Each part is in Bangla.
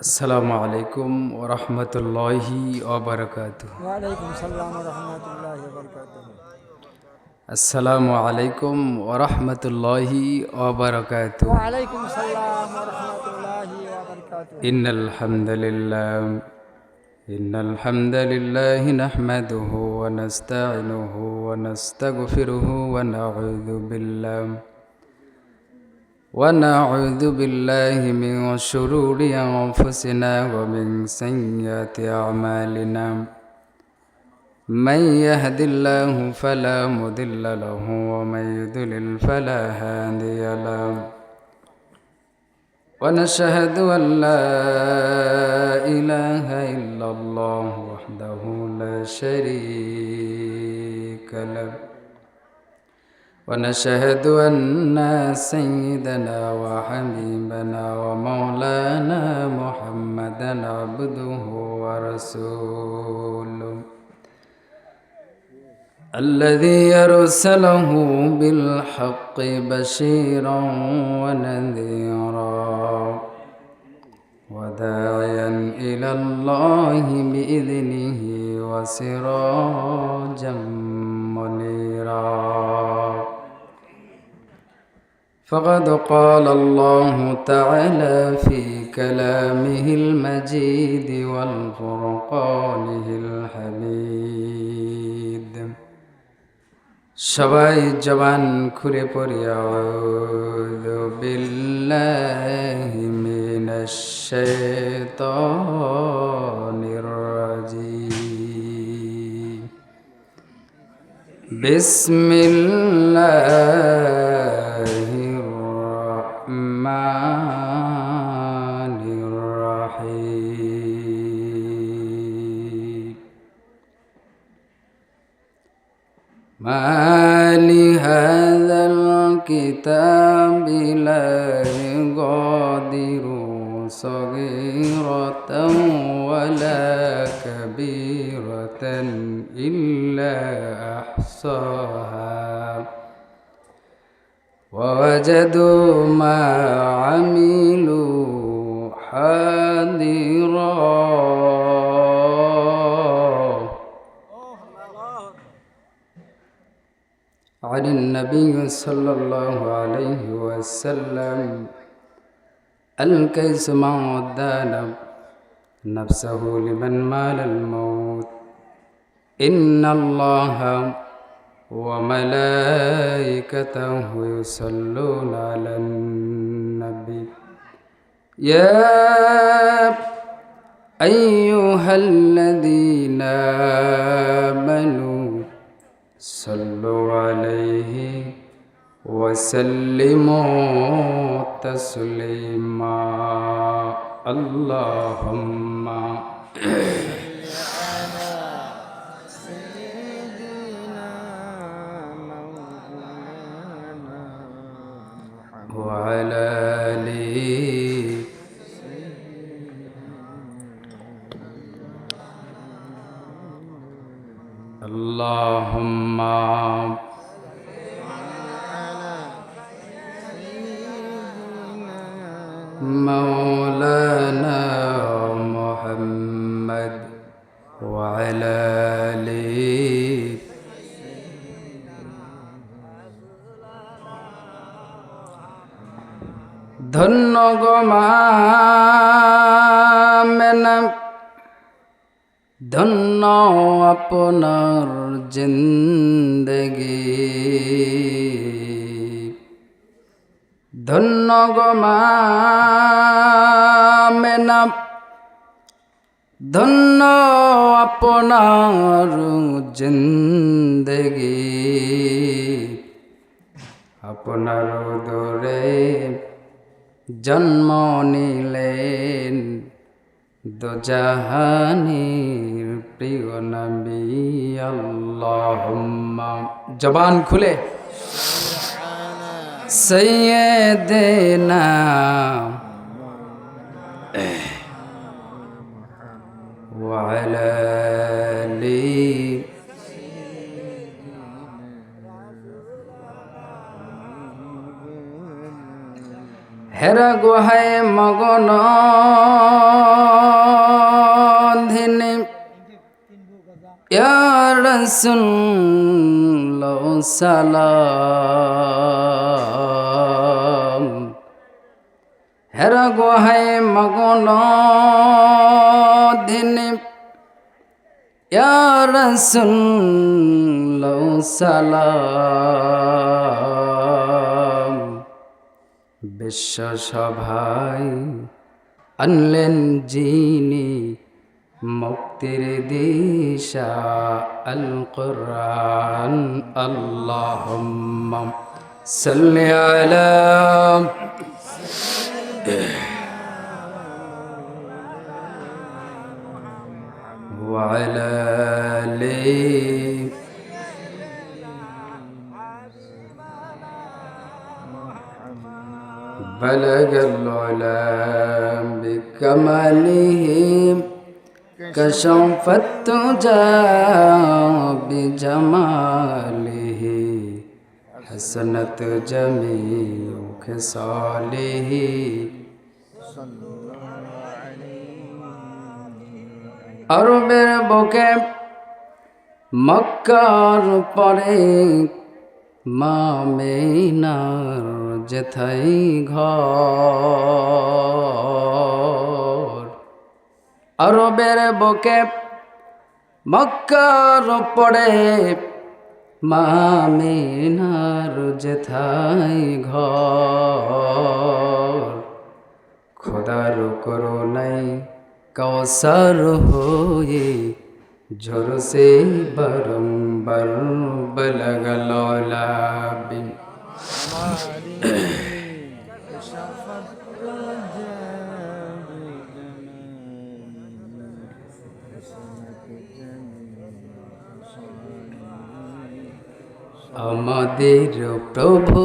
আসসালামু আলাইকুম ওরহমতুল্লাহি ওবরকাতুহ। ওয়ালাইকুম সালাম রহমতুল্লাহি বরকাতুহ। আসসালামু আলাইকুম ওরহমতুল্লাহি ওবরকাতুহ। ওয়ালাইকুম সালাম রহমতুল্লাহি বরকাতুহ। ইন্নাল হামদালিল্লাহি নাহমাদুহু ওয়া নাস্তাঈনুহু ওয়া নাস্তাগফিরুহু ونعوذ بالله من شرور أنفسنا ومن سيئات أعمالنا من يهد الله فلا مضل له ومن يضلل فلا هادي له ونشهد أن لا إله إلا الله وحده لا شريك له ونشهد أن سيدنا وحبيبنا ومولانا محمدا عبده ورسوله الذي أرسله بالحق بشيرا ونذيرا وداعيا إلى الله بإذنه وسراجا منيرا فقد قال الله تعالى في كلامه المجيد والفرقانه الحميد সবাই জবান খুলে পড়ি আউযু বিল্লাহি মিনাশ শাইতানির রাজিম বিসমিল্লাহির রহমানির রহিম ما لهذا الكتاب لا يغادر صغيرة ولا كبيرة إلا أحصاها ووجدوا ما عملوا حاضرا عن النبي صلى الله عليه وسلم الكيس من دان نفسه لمن مال الموت إن الله وملائكته يصلون على النبي يا أيها الذين آمنوا صلوا عليه وسلموا تسليما اللهم وعلى آله اللهم مولانا محمد وعلى آله ধন্য গো মামেনা ধন্য আপনার জিন্দগি ধন্য গো মামেনা ধন্য আপনার জিন্দগি আপনার উদরে জন্ম নিলেন দোজাহানির প্রিয় নবী আল্লাহুম্মা জবান খুলে সাইয়্যিদিনা ওয়া আলা আলি হেরা গোহায় মগন ধিনে ইয়া রাসূল সালাম হেরা গোহায় মগন ধিনে ইয়া রাসূল সালাম বিশ্ব সভায় আনলেন যিনি মুক্তির দিশা আল কোরআন আল্লাহুম্মা সাল্লি আলা ওয়া আলা আলি بلغ العلا بكماله كشف التجى بجماله حسنت جميع خصاله আরবের বুকে মক্কার পরে মামিনার যেথাই ঘর আরবের বুকে মক্কার পরে মামিনার যেথাই ঘর খোদার করুণায় কৌসর হয়ে ঝরসে বারম্বার বলগলোলা বিন আমাদের প্রভু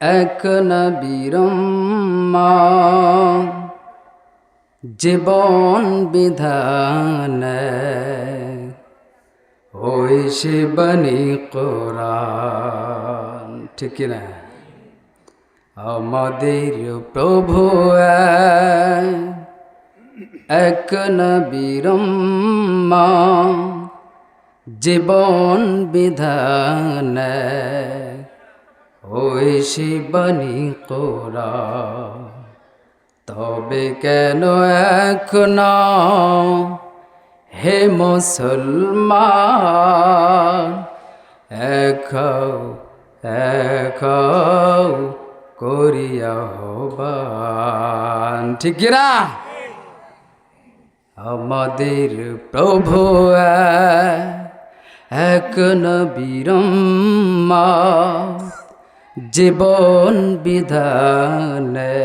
এক নবীর জীবন বিধান ওই সে বনি কোরআন ঠিক না আমাদের প্রভু এক নবীর জীবন বিধান ওই সে বনি কোরআন তবে কেন এখন হে মুসলমান এক করিয়া হবান ঠিক না আমাদের প্রভু এক নবীর জীবন বিধানে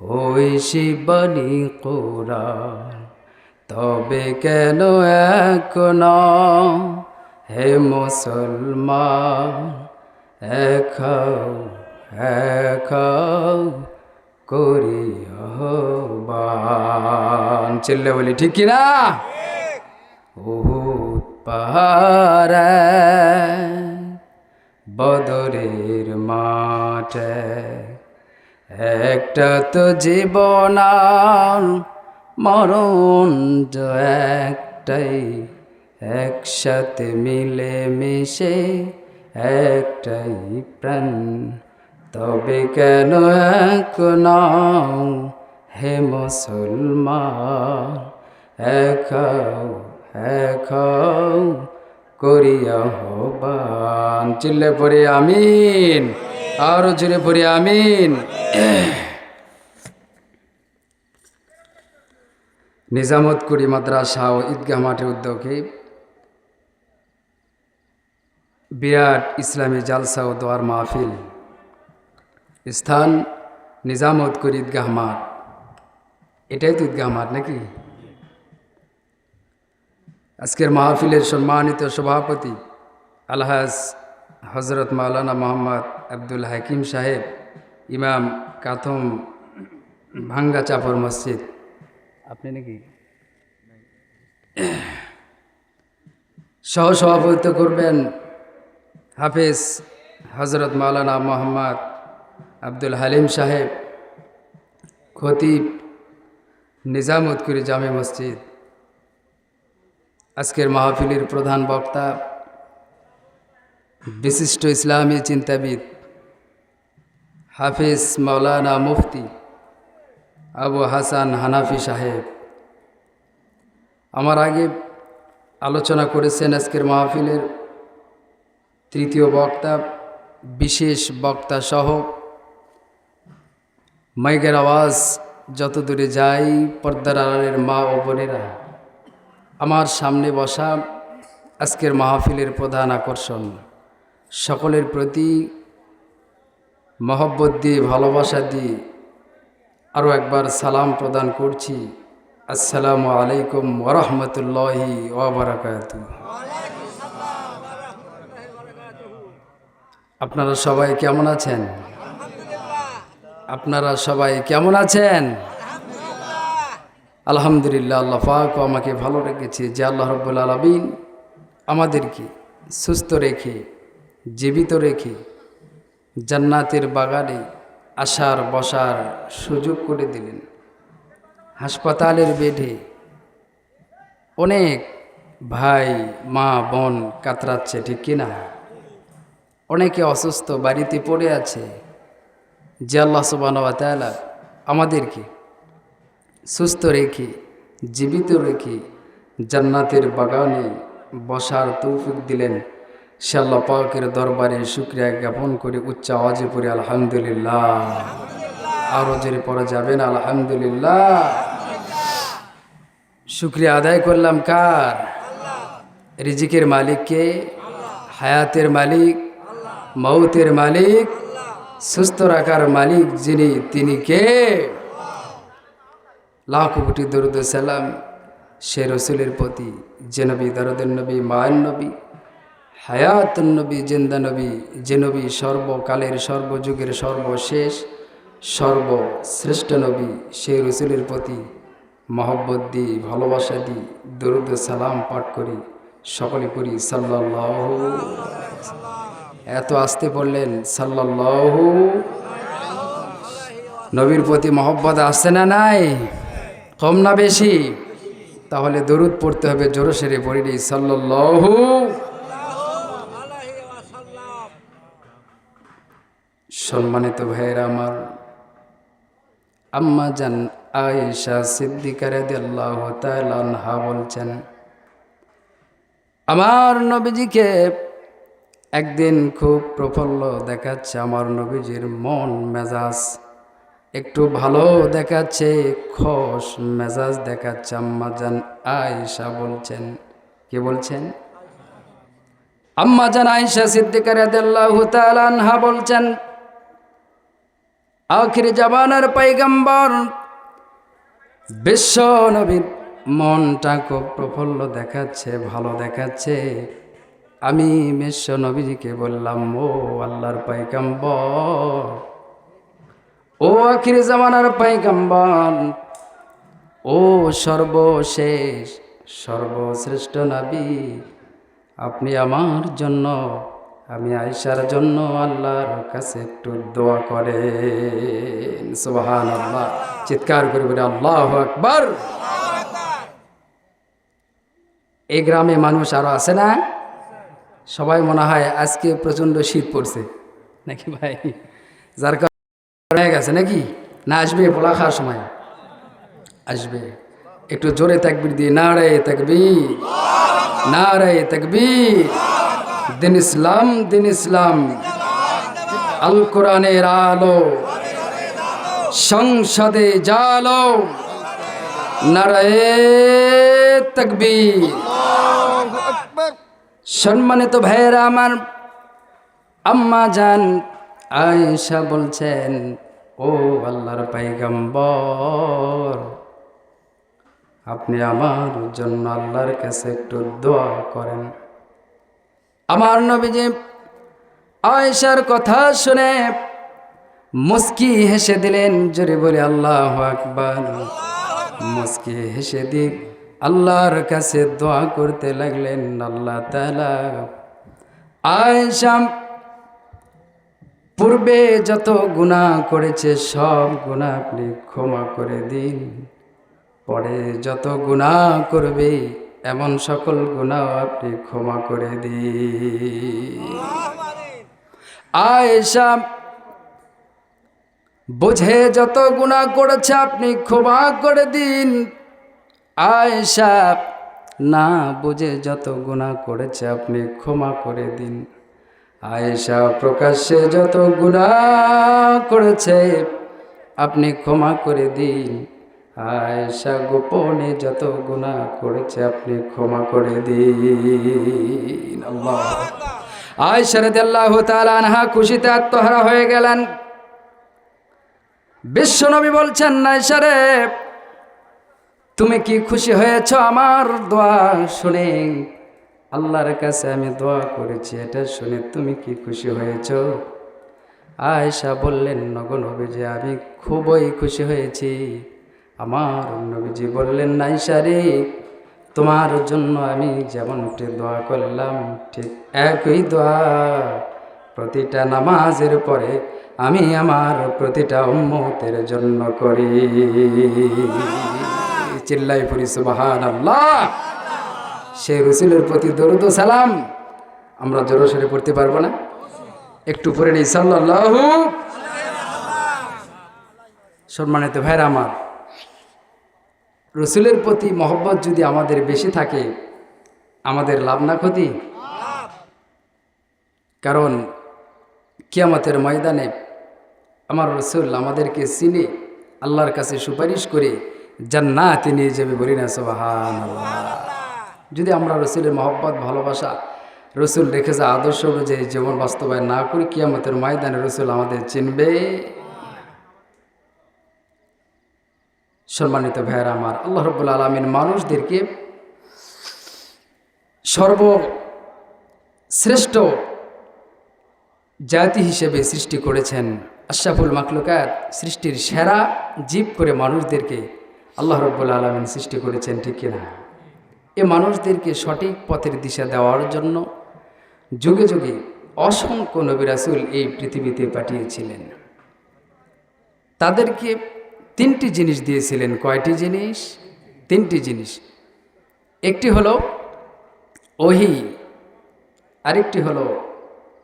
ওই শিবনি কোরআন তবে কেন এখন হে মুসলমান এক করি আহ্বান চিল্লে বলি ঠিক কিনা উহুদ পাহাড়ে বদরের মাঠে একটা তো জীবন আর মরণ তো একটাই একসাথে মিলে মিশে একটাই প্রাণ তবে কেন এখন হে মুসলমান এক করিয়া হবান চিল্লে পড়ে আমিন আরো জোরে পড়ে আমিন নিজামতকুড়ি মাদ্রাসা ও ঈদগাহ মাঠের উদ্যোগে বিরাট ইসলামী জালসা ও দোয়ার মাহফিল স্থান নিজামতকুড়ি ঈদগাহ মাঠ এটাই তো ঈদগাহ মাঠ নাকি আজকের মাহফিলের সম্মানিত সভাপতি আলহাজ হজরত মাওলানা মোহাম্মদ আব্দুল হাকিম সাহেব ইমাম কাথম ভাঙ্গা চাপর মসজিদ আপনি নাকি সহসভাপতিত্ব করবেন হাফেজ হজরত মাওলানা মোহাম্মদ আব্দুল হালিম সাহেব, খতিব, নিজামুদ্দিন জামে মসজিদ, আজকের মাহফিলের প্রধান বক্তা, বিশিষ্ট ইসলামী চিন্তাবিদ হাফিজ মাওলানা মুফতি আবু হাসান হানাফি সাহেব, আমার আগে আলোচনা করেছেন আজকের মাহফিলের তৃতীয় বক্তা, বিশেষ বক্তা সহ মাইকের আওয়াজ যত দূরে যাই, পর্দার আড়ালের মা ও বোনেরা, আমার সামনে বসা আজকের মাহফিলের প্রধান আকর্ষণ, সকলের প্রতি মহব্বত দিয়ে, ভালোবাসা দিয়ে আরও একবার সালাম প্রদান করছি। আসসালামু আলাইকুম ওরহমতুল্লাহি ওয়াবারাকাতুহু। আপনারা সবাই কেমন আছেন? আপনারা সবাই কেমন আছেন? আলহামদুলিল্লাহ, আল্লাহ পাক আমাকে ভালো রেখেছে। যে আল্লাহ রাব্বুল আলামিন আমাদেরকে সুস্থ রেখে, জীবিত রেখে জান্নাতের বাগানে আসার বসার সুযোগ করে দিলেন। হাসপাতালের বেডে অনেক ভাই মা বোন কাতরাচ্ছে, ঠিক কিনা? অনেকে অসুস্থ বাড়িতে পড়ে আছে। যে আল্লাহ সুবহানাহু ওয়া তাআলা আমাদেরকে সুস্থ রেখে, জীবিত রেখে জান্নাতের বাগানে বসার তৌফিক দিলেন, সে আল্লাহ পাকের দরবারে শুকরিয়া জ্ঞাপন করে উচ্চ আওয়াজে পড়ে আলহামদুলিল্লাহ। আরও জোরে পড়া যাবে না? আলহামদুলিল্লাহ। শুকরিয়া আদায় করলাম কার? রিজিকের মালিককে, হায়াতের মালিক, মৌতের মালিক, সুস্থ রাখার মালিক যিনি, তিনি কে? লাখ কোটি দরুদ সালাম সে রসুলের প্রতি, যে নবী দরদের নবী, মায়ের নবী, হায়াতুন নবী, জিন্দা নবী, যে নবী সর্বকালের সর্বযুগের সর্বশেষ সর্বশ্রেষ্ঠ নবী, সেই রসুলের প্রতি মহব্বত দিই, ভালোবাসা দিই, দরুদ সালাম পাঠ করি, সকলে করি সাল্লাল্লাহু। এত আসতে পড়লেন সাল্লাল্লাহু। নবীর প্রতি মহব্বত আসছে না নাই? কম না বেশি? তাহলে দরুদ পড়তে হবে জোরে সেরে পড়ি সাল্লাল্লাহু। সম্মানিত ভাইয়েরা আমার, আম্মা জান আয়েশা সিদ্দিকা রাদিয়াল্লাহু তাআলা আনহা বলছেন, আমার নবীজিকে একদিন খুব প্রফুল্ল দেখাচ্ছে, আমার নবীজির মন মেজাজ একটু ভালো দেখাচ্ছে, খোশ মেজাজ দেখাচ্ছে। আম্মা জান আয়েশা বলছেন, কে বলছেন? আম্মা জান আয়েশা সিদ্দিকা রাদিয়াল্লাহু তাআলা আনহা বলছেন, আখির জামানার পয়গম্বর বিশ্ব নবীর মনটা খুব প্রফুল্ল দেখাচ্ছে, ভালো দেখাচ্ছে। আমি বিশ্ব নবীজিকে বললাম, ও আল্লাহর পয়গম্বর, ও আখির জামানার পয়গম্বর, ও সর্বশেষ সর্বশ্রেষ্ঠ নবী, আপনি আমার জন্য, আমি আয়েশার জন্য আল্লাহর কাছে একটু দোয়া করেন। সুবহানাল্লাহ, চিৎকার করে বলে আল্লাহু আকবার। এই গ্রামে মানুষ আরো আছে না? সবাই মনে হয় আজকে প্রচন্ড শীত পড়ছে নাকি ভাই? যার কারণে হয়ে গেছে নাকি? না আসবে পোলা খাওয়ার সময়? আসবে। একটু জোরে তাকবীর দিয়ে নারে তাকবীর, নারে তাকবীর। দিন ইসলাম, দিন ইসলাম, আল কোরআনের আলো, সংসদে জালো, নারে তাকবীর। সম্মানিত ভাইয়েরা আমার, আম্মা জান আয়েশা বলছেন, ও আল্লাহর পয়গম্বর, আপনি আমার জন্য আল্লাহর কাছে একটু দোয়া করেন। আমার নবীজি আয়েশার কথা শুনে মুস্কি হেসে দিলেন, জোরে বলে আল্লাহু আকবার। মুস্কি হেসে দিয়ে আল্লাহর কাছে দোয়া করতে লাগলেন, আল্লাহ তাআলা আয়েশা পূর্বে যত গুনাহ করেছে সব গুনাহ আপনি ক্ষমা করে দিন, পরে যত গুনাহ করবে এমন সকল গুনাহ আপনি ক্ষমা করে দিন। আয়েশা বুঝে যত গুনাহ করেছে আপনি ক্ষমা করে দিন, আয়েশা না বুঝে যত গুনাহ করেছে আপনি ক্ষমা করে দিন। আয়েশা প্রকাশ্যে যত গুনাহ করেছে আপনি ক্ষমা করে দিন, আয়েশা গোপনে যত গুনাহ করেছে আপনি ক্ষমা করে দিন। আল্লাহ। আয়েশা রাদিয়াল্লাহু তাআলা আনহা খুশিতে আত্মহারা হয়ে গেলেন। বিশ্বনবী বলছেন, আয়েশা রে, তুমি কি খুশি হয়েছ আমার দোয়া শুনে? আল্লাহর কাছে আমি দোয়া করেছি, এটা শুনে তুমি কি খুশি হয়েছ? আয়েশা বললেন, নগো নবীজি, আমি খুবই খুশি হয়েছি। আমার নবীজি বললেন, আয়েশা রে, তোমার জন্য আমি যেমনটি দোয়া করলাম ঠিক একই দোয়া প্রতিটা নামাজের পরে আমি আমার প্রতিটা উম্মতের জন্য করি। চিল্লাই পড়ি সুবহানাল্লাহ। সেই রাসূলের প্রতি দরুদ ও সালাম আমরা জোরে সোরে পড়তে পারবো না? একটু পড়ে নিই সাল্লাল্লাহু। সম্মানিত ভাইরা আমার, রাসূলের প্রতি মহব্বত যদি আমাদের বেশি থাকে আমাদের লাভ না ক্ষতি? কারণ কিয়ামতের ময়দানে আমার রাসূল আমাদেরকে চিনে আল্লাহর কাছে সুপারিশ করে জান্নাতে নিয়ে যাবে, বলি না সুবহানাল্লাহ। যদি আমরা রাসূলের মহব্বত ভালোবাসা রাসূল রেখে যা আদর্শ অনুযায়ী জীবন বাস্তবায়ন না করি, কিয়ামতের ময়দানে রাসূল আমাদের চিনবে। সম্মানিত ভাইয়েরা আমার, আল্লাহ রাব্বুল আলামিন মানুষদেরকে সর্বশ্রেষ্ঠ জাতি হিসেবে সৃষ্টি করেছেন। আশরাফুল মাখলুকাত, সৃষ্টির সেরা জীব করে মানুষদেরকে আল্লাহ রাব্বুল আলামিন সৃষ্টি করেছেন, ঠিক কিনা? এ মানুষদেরকে সঠিক পথের দিশা দেওয়ার জন্য যুগে যুগে অসংখ্য নবী রাসূল এই পৃথিবীতে পাঠিয়েছিলেন। তাদেরকে তিনটি জিনিস দিয়েছিলেন। কয়টি জিনিস? তিনটি জিনিস। একটি হলো ওহী, আরেকটি হলো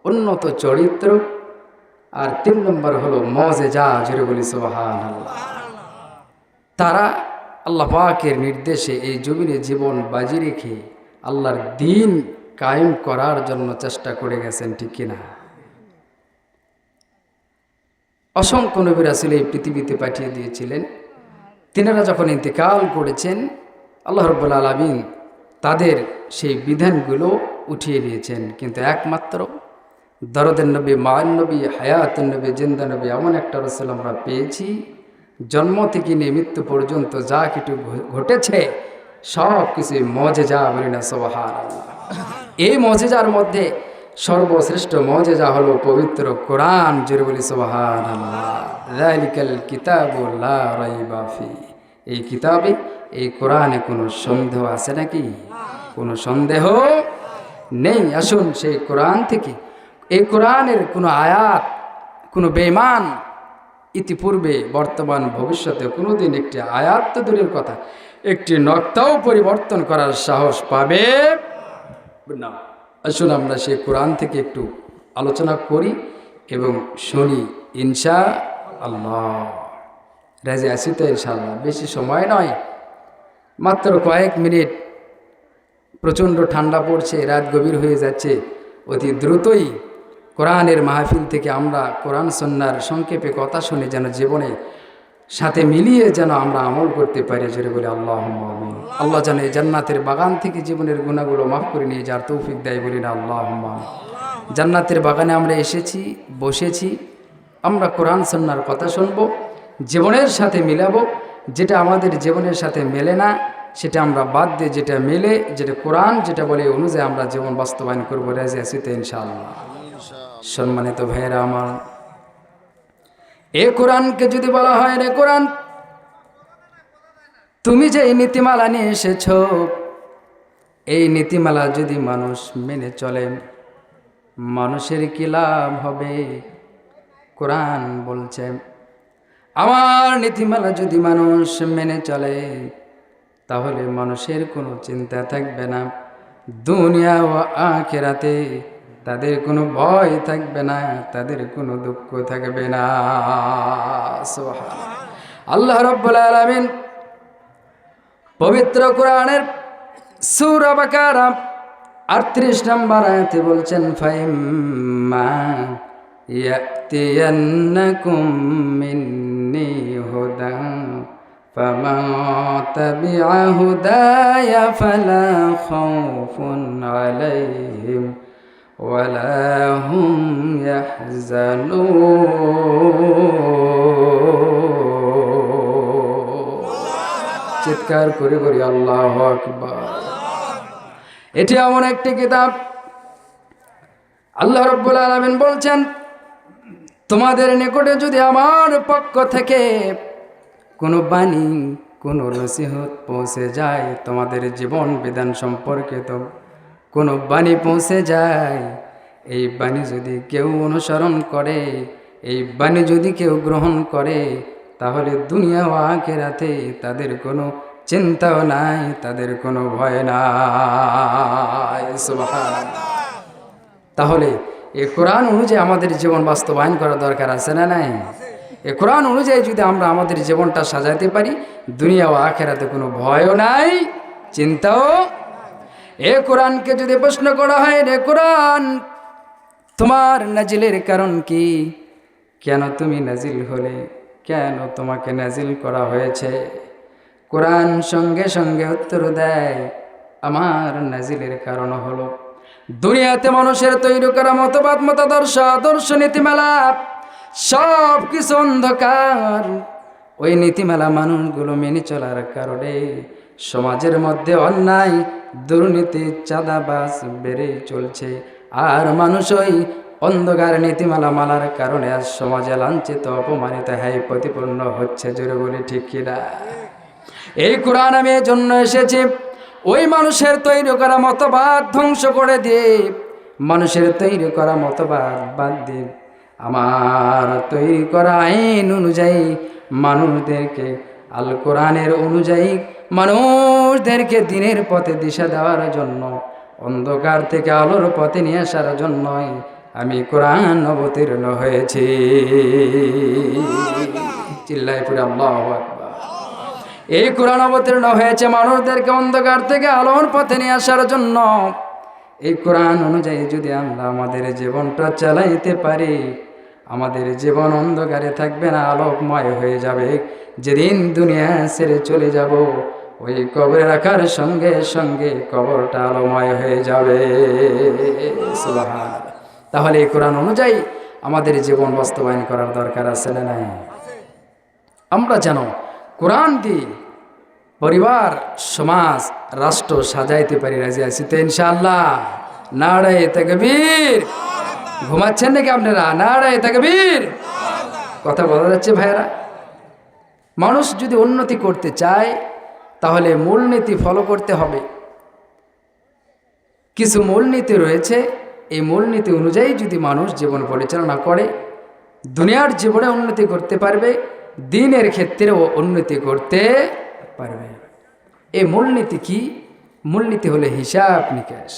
উন্নত চরিত্র, আর 3 নম্বর হলো মুজিজা। জোরে বলি সুবহানাল্লাহ। তারা আল্লাহ পাকের নির্দেশে এই জমিনে জীবন বাজি রেখে আল্লাহর দ্বীন কায়েম করার জন্য চেষ্টা করে গেছেন, ঠিক কিনা? অসংখ্য নবী রাসূল এই পৃথিবীতে পাঠিয়ে দিয়েছিলেন। তিনারা যখন ইন্তেকাল করেছেন, আল্লাহ রাব্বুল আলামিন তাদের সেই বিধানগুলো উঠিয়ে নিয়েছেন। কিন্তু একমাত্র দরদের নবী, মায়ের নবী, হায়াতুন নবী, জিন্দা নবী, এমন একটা রাসূল আমরা পেয়েছি, জন্ম থেকে নিয়ে মৃত্যু পর্যন্ত যা কিছু ঘটেছে সব কিছুই মুজিজা, বলি না সুবহানাল্লাহ। এই মুজিজার মধ্যে সর্বশ্রেষ্ঠ মুজিজা হলো পবিত্র কোরআন। জোরে বলি সুবহানাল্লাহ। যালিকাল কিতাবু লা রাইবা ফি। এই কিতাবে, এই কোরআনে কোনো সন্দেহ আছে নাকি? কোনো সন্দেহ নেই। আসুন সেই কোরআন থেকে, এই কোরআনের কোনো আয়াত, কোনো বেঈমান ইতিপূর্বে বর্তমান ভবিষ্যতে কোনোদিন একটি আয়াত তো দূরের কথা, একটি নক্তাও পরিবর্তন করার সাহস পাবে না। আসুন আমরা সেই কোরআন থেকে একটু আলোচনা করি এবং শুনি ইনশাআল্লাহ। রাজি আছি তো ইনশাআল্লাহ? বেশি সময় নয়, মাত্র কয়েক মিনিট। প্রচণ্ড ঠান্ডা পড়ছে, রাত গভীর হয়ে যাচ্ছে। অতি দ্রুতই কোরআনের মাহফিল থেকে আমরা কোরআন সুন্নাহর সংক্ষেপে কথা শুনে যেন জীবনে সাথে মিলিয়ে যেন আমরা আমল করতে পারি। জোরে বলে আল্লাহুম্মা আমিন। আল্লাহ যেন এই জান্নাতের বাগান থেকে জীবনের গুনাহগুলো মাফ করে নিয়ে যার তৌফিক দেয়, বলি না আল্লাহুম্মা আমিন। জান্নাতের বাগানে আমরা এসেছি, বসেছি, আমরা কোরআন সুন্নাহর কথা শুনবো, জীবনের সাথে মিলাবো। যেটা আমাদের জীবনের সাথে মেলে না সেটা আমরা বাদ দিয়ে যেটা মেলে, যেটা কোরআন যেটা বলে অনুযায়ী আমরা জীবন বাস্তবায়ন করবো। রাজি আছি তো ইনশাআল্লাহ? সম্মানিত ভাইয়েরা আমার, এ কোরআনকে যদি বলা হয়, রে কোরআন, তুমি যে এই নীতিমালা নিয়ে এসেছ, এই নীতিমালা যদি মানুষ মেনে চলে মানুষের কি লাভ হবে? কোরআন বলছে আমার নীতিমালা যদি মানুষ মেনে চলে তাহলে মানুষের কোনো চিন্তা থাকবে না, দুনিয়া ও আখিরাতে তাদের কোনো ভয় থাকবে না, তাদের কোনো দুঃখ থাকবে না। সুবহানাল্লাহ। আল্লাহ রাব্বুল আলামিন পবিত্র কোরআনের সূরা বাকারা 38 নম্বর আয়াতে বলছেন ফাইম্মা ইয়াতিয়ান্নাকুম মিন্নি হুদা ফামান তাবিআ হুদায়া ফালা খাউফুন আলাইহিম ওয়ালা হুম ইয়াহজানুন। চিৎকার করে করি আল্লাহু আকবার। এটি এমন একটি কিতাব, আল্লাহ রাব্বুল আলামিন বলছেন তোমাদের নিকটে যদি আমার পক্ষ থেকে কোনো বাণী, কোনো নসিহত পৌঁছে যায়, তোমাদের জীবন বিধান সম্পর্কিত কোনো বাণী পৌঁছে যায়, এই বাণী যদি কেউ অনুসরণ করে, এই বাণী যদি কেউ গ্রহণ করে, তাহলে দুনিয়া ও আখিরাতে তাদের কোনো চিন্তাও নাই, তাদের কোনো ভয় নাই। সুবহানাল্লাহ। তাহলে এই কোরআন অনুযায়ী আমাদের জীবন বাস্তবায়ন করা দরকার আছে না নাই? এই কোরআন অনুযায়ী যদি আমরা আমাদের জীবনটা সাজাতে পারি, দুনিয়া ও আখিরাতে কোনো ভয়ও নাই, চিন্তাও। এই কোরআনকে যদি প্রশ্ন করা হয়, রে কোরআন তোমার নাজিলের কারণ কি, কেন তুমি নাজিল হলে, কেন তোমাকে নাজিল করা হয়েছে, কোরআন সঙ্গে সঙ্গে উত্তর দেয় আমার নাজিলের কারণ হলো দুনিয়াতে মানুষের তৈরি করা মতবাদ, মতাদর্শ, আদর্শ, নীতিমালা সব কিছু অন্ধকার। ওই নীতিমালা মানুষগুলো মেনে চলার কারণে সমাজের মধ্যে অন্যায়, দুর্নীতি, চাঁদাবাজ বেড়ে চলছে। আর মানুষ ওই অন্ধকার নীতিমালা মালার কারণে আজ সমাজে লাঞ্ছিত, অপমানিত, হাই প্রতিপন্ন হচ্ছে। জোরে বলি ঠিক কিনা? এই কোরআন আমি এই জন্য এসেছি ওই মানুষের তৈরি করা মতবাদ ধ্বংস করে দিয়ে, মানুষের তৈরি করা মতবাদ বাদ দিয়ে আমার তৈরি করা আইন অনুযায়ী মানুষদেরকে, আল কোরআনের অনুযায়ী মানুষদেরকে দিনের পথে দিশা দেওয়ার জন্য, অন্ধকার থেকে আলোর পথে নিয়ে আসার জন্যই আমি কোরআন অবতীর্ণ হয়েছি। চিল্লায় পড়ে আল্লাহু আকবার। এই কোরআন অবতীর্ণ হয়েছে মানুষদেরকে অন্ধকার থেকে আলোর পথে নিয়ে আসার জন্য। এই কোরআন অনুযায়ী যদি আমরা আমাদের জীবনটা চালাইতে পারি, আমাদের জীবন অন্ধকারে থাকবে না, আলোকময় হয়ে যাবে। যেদিন দুনিয়া ছেড়ে চলে যাব, ওই কবরে রাখার সঙ্গে সঙ্গে কবরটা আলোময় হয়ে যাবে। সুবহানাল্লাহ। তাহলে এই কোরআন অনুযায়ী আমাদের জীবন বাস্তবায়ন করার দরকার আছে না নাই? আমরা যেন কোরআন দিয়ে পরিবার, সমাজ, রাষ্ট্র সাজাইতে পারি। রাজি আছি তো ইনশাআল্লাহ? নারায়ে তাকবীর। ঘুমাচ্ছেন নাকি আপনারা? নারায়ে তাকবীর। কথা বলা যাচ্ছে ভাইয়েরা? মানুষ যদি উন্নতি করতে চায় তাহলে মূলনীতি ফলো করতে হবে। কিছু মূলনীতি রয়েছে, এই মূলনীতি অনুযায়ী যদি মানুষ জীবন পরিচালনা করে, দুনিয়ার জীবনে উন্নতি করতে পারবে, দিনের ক্ষেত্রেও উন্নতি করতে পারবে। এই মূলনীতি কি? মূলনীতি হলো হিসাব নিকাশ।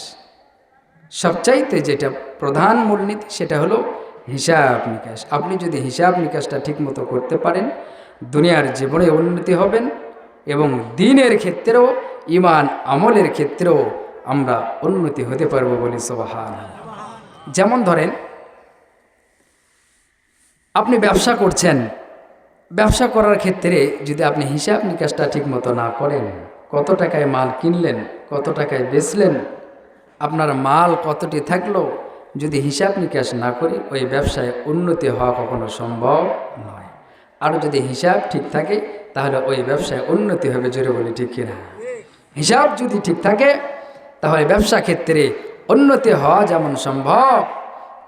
সবচাইতে যেটা প্রধান মূলনীতি সেটা হলো হিসাব নিকাশ। আপনি যদি হিসাব নিকাশটা ঠিকমতো করতে পারেন, দুনিয়ার জীবনে উন্নতি হবেন এবং দিনের ক্ষেত্রেও, ঈমান আমলের ক্ষেত্রেও আমরা উন্নতি হতে পারবো বলি সুবহানাল্লাহ। যেমন ধরেন আপনি ব্যবসা করছেন, ব্যবসা করার ক্ষেত্রে যদি আপনি হিসাব নিকাশটা ঠিকমতো না করেন, কত টাকায় মাল কিনলেন, কত টাকায় বেচলেন, আপনার মাল কতটি থাকলো, যদি হিসাব নিকাশ না করি ওই ব্যবসায় উন্নতি হওয়া কখনো সম্ভব নয়। আর যদি হিসাব ঠিক থাকে তাহলে ওই ব্যবসায় উন্নতি হবে। জোরে বলি ঠিক কিনা? হিসাব যদি ঠিক থাকে তাহলে ব্যবসা ক্ষেত্রে উন্নতি হওয়া যেমন সম্ভব,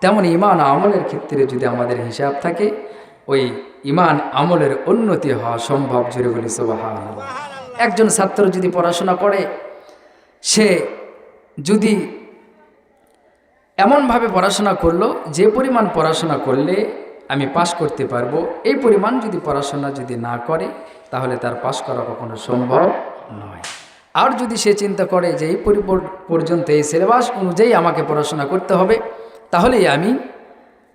তেমন ঈমান আমলের ক্ষেত্রে যদি আমাদের হিসাব থাকে, ওই ঈমান আমলের উন্নতি হওয়া সম্ভব। জোরে বলি সুবহানাল্লাহ। একজন ছাত্র যদি পড়াশোনা করে, সে যদি এমনভাবে পড়াশোনা করলো যে পরিমাণ পড়াশোনা করলে আমি পাশ করতে পারবো, এই পরিমাণ যদি পড়াশোনা যদি না করে তাহলে তার পাশ করা কখনো সম্ভব নয়। আর যদি সে চিন্তা করে যে এই পর্যন্ত এই সিলেবাস অনুযায়ী আমাকে পড়াশোনা করতে হবে, তাহলেই আমি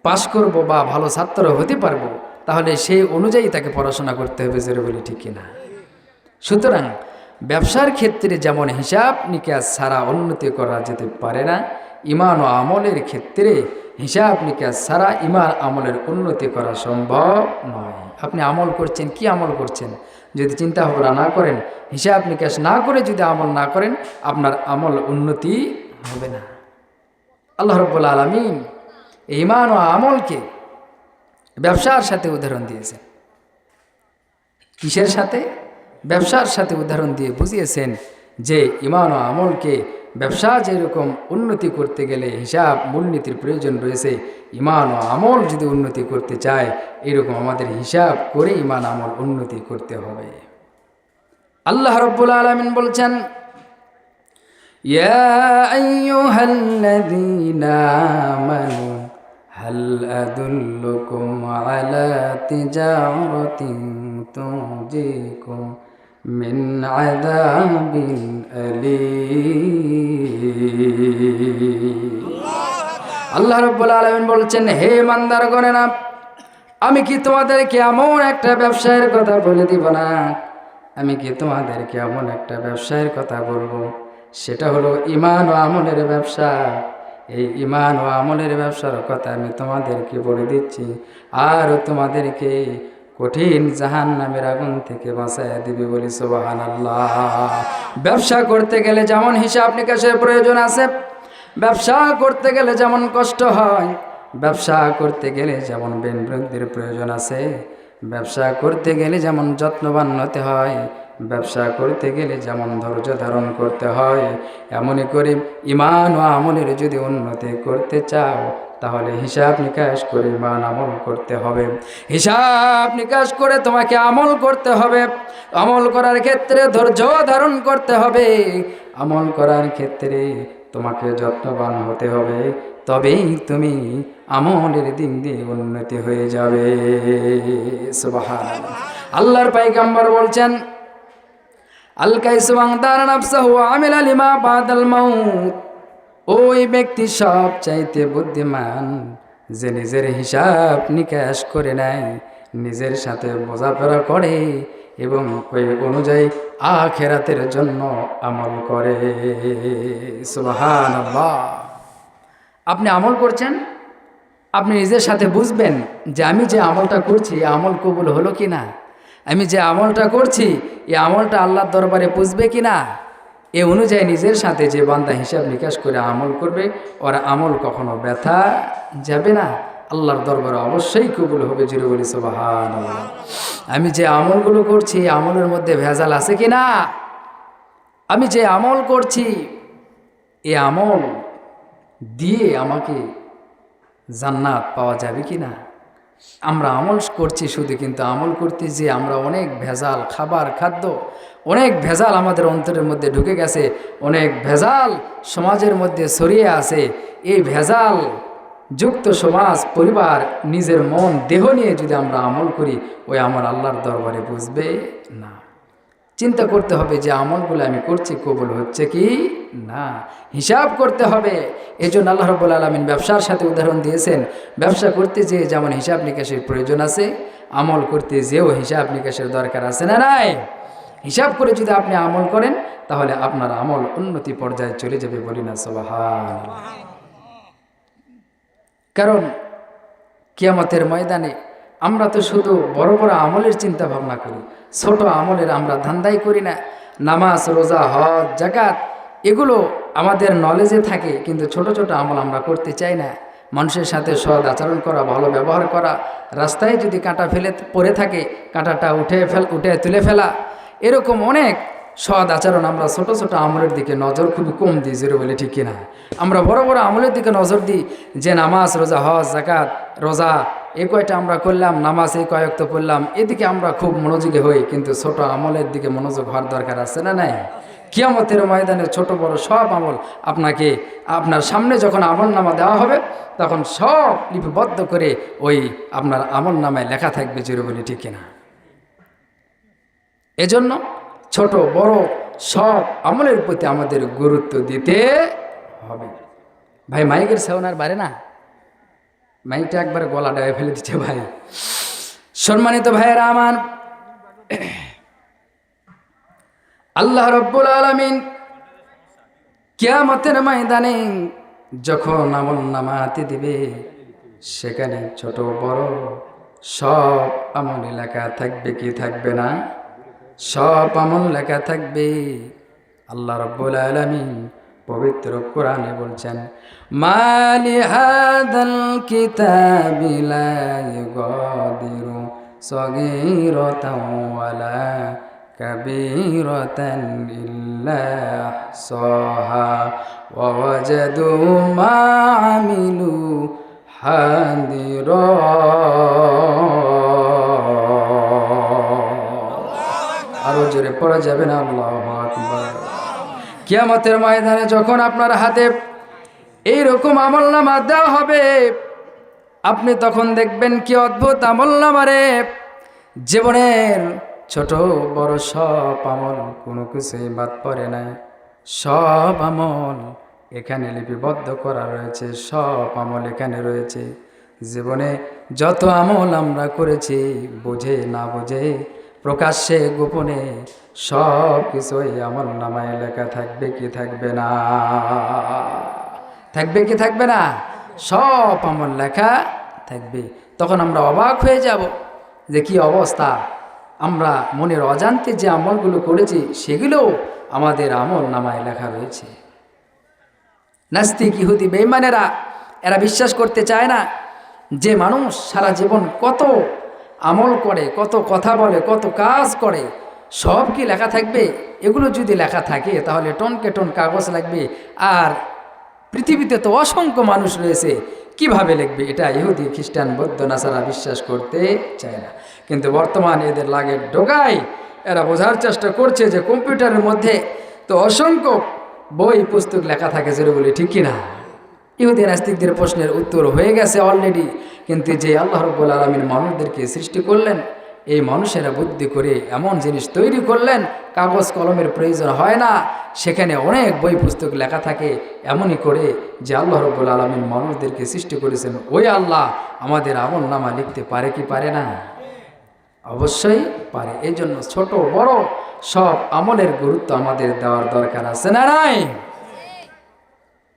পাশ করব বা ভালো ছাত্র হতে পারবো, তাহলে সেই অনুযায়ী তাকে পড়াশোনা করতে হবে। জোরে বলি ঠিক কিনা? সুতরাং ব্যবসার ক্ষেত্রে যেমন হিসাব নিকাশ ছাড়া উন্নতি করা যেতে পারে না, ইমান ও আমলের ক্ষেত্রে হিসাব নিকাশ ছাড়া ইমান আমলের উন্নতি করা সম্ভব নয়। আপনি আমল করছেন, কি আমল করছেন? যদি চিন্তা ভাবনা না করেন, হিসাব নিকাশ না করে যদি আমল না করেন, আপনার আমল উন্নতি হবে না। আল্লাহ রাব্বুল আলামিন ইমান ও আমলকে ব্যবসার সাথে উদাহরণ দিয়েছেন। কিসের সাথে? ব্যবসার সাথে উদাহরণ দিয়ে বুঝিয়েছেন যে ইমান ও আমলকে ব্যবসা যেরকম উন্নতি করতে গেলে হিসাব মূলনীতির প্রয়োজন রয়েছে, ইমান ও আমল যদি উন্নতি করতে চায় এরকম আমাদের হিসাব করে ইমান আমল উন্নতি করতে হবে। আল্লাহ রাব্বুল আলামিন বলছেন, ইয়া আইয়ুহাল্লাযীনা আমানু হাল আদুল্লুকুম আলা তিজারাতিন তুনজিকুম মিন আযাবিন আলীম। আল্লাহ রাব্বুল আলামিন বলছেন, হে ইমানদারগণেরা, আমি কি তোমাদেরকে এমন একটা ব্যবসায়ের কথা বলে দিব না? আমি কি তোমাদেরকে এমন একটা ব্যবসায়ের কথা বলবো, সেটা হলো ইমান ও আমলের ব্যবসা। এই ইমান ও আমলের ব্যবসার কথা আমি তোমাদেরকে বলে দিচ্ছি, আর তোমাদেরকে কঠিন জাহান্নামের আগুন থেকে বাঁচাইয়া দিবে। বলি সুবহানাল্লাহ। ব্যবসা করতে গেলে যেমন হিসাব নিকাশের প্রয়োজন আছে, ব্যবসা করতে গেলে যেমন কষ্ট হয়, ব্যবসা করতে গেলে যেমন বেনবৃদ্ধির প্রয়োজন আছে, ব্যবসা করতে গেলে যেমন যত্নবান হতে হয়, ব্যবসা করতে গেলে যেমন ধৈর্য ধারণ করতে হয়, এমনই করে ইমান ও আমলের যদি উন্নতি করতে চাও তাহলে হিসাব নিকাশ করে ইমান আমল করতে হবে। হিসাব নিকাশ করে তোমাকে আমল করতে হবে। আমল করার ক্ষেত্রে ধৈর্য ধারণ করতে হবে। আমল করার ক্ষেত্রে তোমাকে যত্নবান হতে হবে, তবেই তুমি আমলের দিক দিয়ে উন্নতি হয়ে যাবে। সুবহানাল্লাহ। আল্লাহর পয়গম্বর বলছেন, আল কাইসু মান দারা নাফসাহু ওয়া আমিলা লিমা বাদাল মাউত। ওই ব্যক্তি সব চাইতে বুদ্ধিমান যে নিজের হিসাব নিকাশ করে নেয়, নিজের সাথে বোঝাপড়া করে এবং ওই অনুযায়ী আখিরাতের জন্য আমল করে। সুবহানাল্লাহ। আপনি আমল করছেন, আপনি নিজের সাথে বুঝবেন যে আমি যে আমলটা করছি এই আমল কবুল হলো কি না, আমি যে আমলটা করছি এই আমলটা আল্লাহর দরবারে পুষবে কি না। এ অনুযায়ী নিজের সাথে যে বান্দা হিসাব নিকাশ করে আমল করবে, ওর আমল কখনো ব্যথা যাবে না, আল্লাহর দরবারে অবশ্যই কবুল হবে। জোরে বলি সুবহানাল্লাহ। আমি যে আমলগুলো করছি এই আমলের মধ্যে ভেজাল আছে কি না, আমি যে আমল করছি এই আমল দিয়ে আমাকে জান্নাত পাওয়া যাবে কি না। আমরা আমল করছি শুধু, কিন্তু আমল করতে যে আমরা অনেক ভেজাল খাবার খাদ্য, অনেক ভেজাল আমাদের অন্তরের মধ্যে ঢুকে গেছে, অনেক ভেজাল সমাজের মধ্যে ছড়িয়ে আছে। এই ভেজাল যুক্ত সমাজ, পরিবার, নিজের মন দেহ নিয়ে যদি আমরা আমল করি, ওই আমল আল্লাহর দরবারে বুঝবে না। চিন্তা করতে হবে যে আমলগুলো আমি করছি কবুল হচ্ছে কি না, হিসাব করতে হবে। এই জন্য আল্লাহ রাব্বুল আলামিন ব্যবসার সাথে উদাহরণ দিয়েছেন। ব্যবসা করতে যেয়ে যেমন হিসাব নিকাশের প্রয়োজন আছে, আমল করতে যেও হিসাব নিকাশের দরকার আছে না নাই। হিসাব করে যদি আপনি আমল করেন তাহলে আপনার আমল উন্নতি পর্যায়ে চলে যাবে। বলি না সুবহানাল্লাহ। কারণ কিয়ামতের ময়দানে আমরা তো শুধু বড় বড় আমলের চিন্তা ভাবনা করি, ছোট আমলের আমরা ধান্দাই করি না। নামাজ, রোজা, হজ, যাকাত এগুলো আমাদের নলেজে থাকে, কিন্তু ছোট ছোট আমল আমরা করতে চাই না। মানুষের সাথে সৎ আচরণ করা, ভালো ব্যবহার করা, রাস্তায় যদি কাঁটা ফেলে পড়ে থাকে কাঁটাটা উঠে তুলে ফেলা, এরকম অনেক সৎ আচরণ আমরা ছোট ছোট আমলের দিকে নজর খুবই কম দিই। জোরে বলে ঠিক কিনা? আমরা বড় বড় আমলের দিকে নজর দিই, যে নামাজ, রোজা, হজ, যাকাত, রোজা এই কয়টা আমরা করলাম, নামাজ এই কয়েক তো পড়লাম, এদিকে আমরা খুব মনোযোগী হই, কিন্তু ছোট আমলের দিকে মনোযোগ হওয়ার দরকার আছে না নাই? কিয়ামতের ময়দানে ছোট বড় সব আমল আপনাকে আপনার সামনে যখন আমলনামা দেওয়া হবে তখন সব লিপিবদ্ধ করে ওই আপনার আমলনামায় লেখা থাকবে, জোরে বলি ঠিক কিনা। এজন্য ছোট বড় সব আমলের প্রতি আমাদের গুরুত্ব দিতে হবে। ভাই মাইকের সাউন্ড বাড়ে না, মাইকটা একবার গলা ডায়ে ফেলে দিচ্ছে ভাই। সম্মানিত ভাইয়েরা আমার, আল্লাহ রব্বুল আলামিন কিয়ামতের ময়দানে যখন আমলনামা হাতে দিবে সেখানে ছোট বড় সব আমল লেখা থাকবে কি থাকবে না? সব আমল লেখা থাকবে। আল্লাহ রব্বুল আলামিন পবিত্র কোরআনে বলছেন, মালি হাদাল কিতাবি লা ইউগাদিরু সগীরাতাও ওয়ালা কাবীরাতান ইল্লা আহসাহা ওয়া ওয়াজাদু মা আমিলু হাদিরা। আরো জোরে পড়া যাবে না? আল্লাহু আকবার। কিয়ামতের ময়দানে যখন আপনার হাতে এইরকম আমলনামা দেওয়া হবে, আপনি তখন দেখবেন কি অদ্ভুত আমলনামা রে। জীবনের ছোট বড় সব আমল কোনো কিছুই বাদ পড়ে নাই, সব আমল এখানে লিপিবদ্ধ করা রয়েছে, সব আমল এখানে রয়েছে। জীবনে যত আমল আমরা করেছি, বুঝে না বুঝে, প্রকাশ্যে গোপনে, সব কিছুই আমলনামায় লেখা থাকবে কি থাকবে না? থাকবে কি থাকবে না? সব আমল লেখা থাকবে। তখন আমরা অবাক হয়ে যাব যে কি অবস্থা, আমরা মনের অজান্তে যে আমলগুলো করেছি সেগুলো আমাদের আমলনামায় লেখা রয়েছে। নাস্তিক ইহুদি বেঈমানেরা এরা বিশ্বাস করতে চায় না যে মানুষ সারা জীবন কত আমল করে, কত কথা বলে, কত কাজ করে, সব কি লেখা থাকবে? এগুলো যদি লেখা থাকে তাহলে টনকে টন কাগজ লাগবে, আর পৃথিবীতে তো অসংখ্য মানুষ রয়েছে, কিভাবে লিখবে? এটা ইহুদি খ্রিস্টান বৌদ্ধ নাসারা বিশ্বাস করতে চায় না। কিন্তু বর্তমানে এদের লাগে ঢোকায়, এরা বোঝার চেষ্টা করছে যে কম্পিউটারের মধ্যে তো অসংখ্য বই পুস্তক লেখা থাকে, যেটা বলি ঠিক কিনা। ইহুদি নাস্তিকদের প্রশ্নের উত্তর হয়ে গেছে অলরেডি, কিন্তু যে আল্লাহ রাব্বুল আলামিন মানুষদেরকে সৃষ্টি করলেন, এই মানুষেরা বুদ্ধি করে এমন জিনিস তৈরি করলেন, কাগজ কলমের প্রয়োজন হয় না, সেখানে অনেক বই পুস্তক লেখা থাকে। এমনই করে যে আল্লাহ রাব্বুল আলামিন মানুষদেরকে সৃষ্টি করেছেন, ওই আল্লাহ আমাদের আমলনামা লিখতে পারে কি পারে না? অবশ্যই পারে। এই জন্য ছোট বড় সব আমলের গুরুত্ব আমাদের দেওয়ার দরকার আছে না নাই?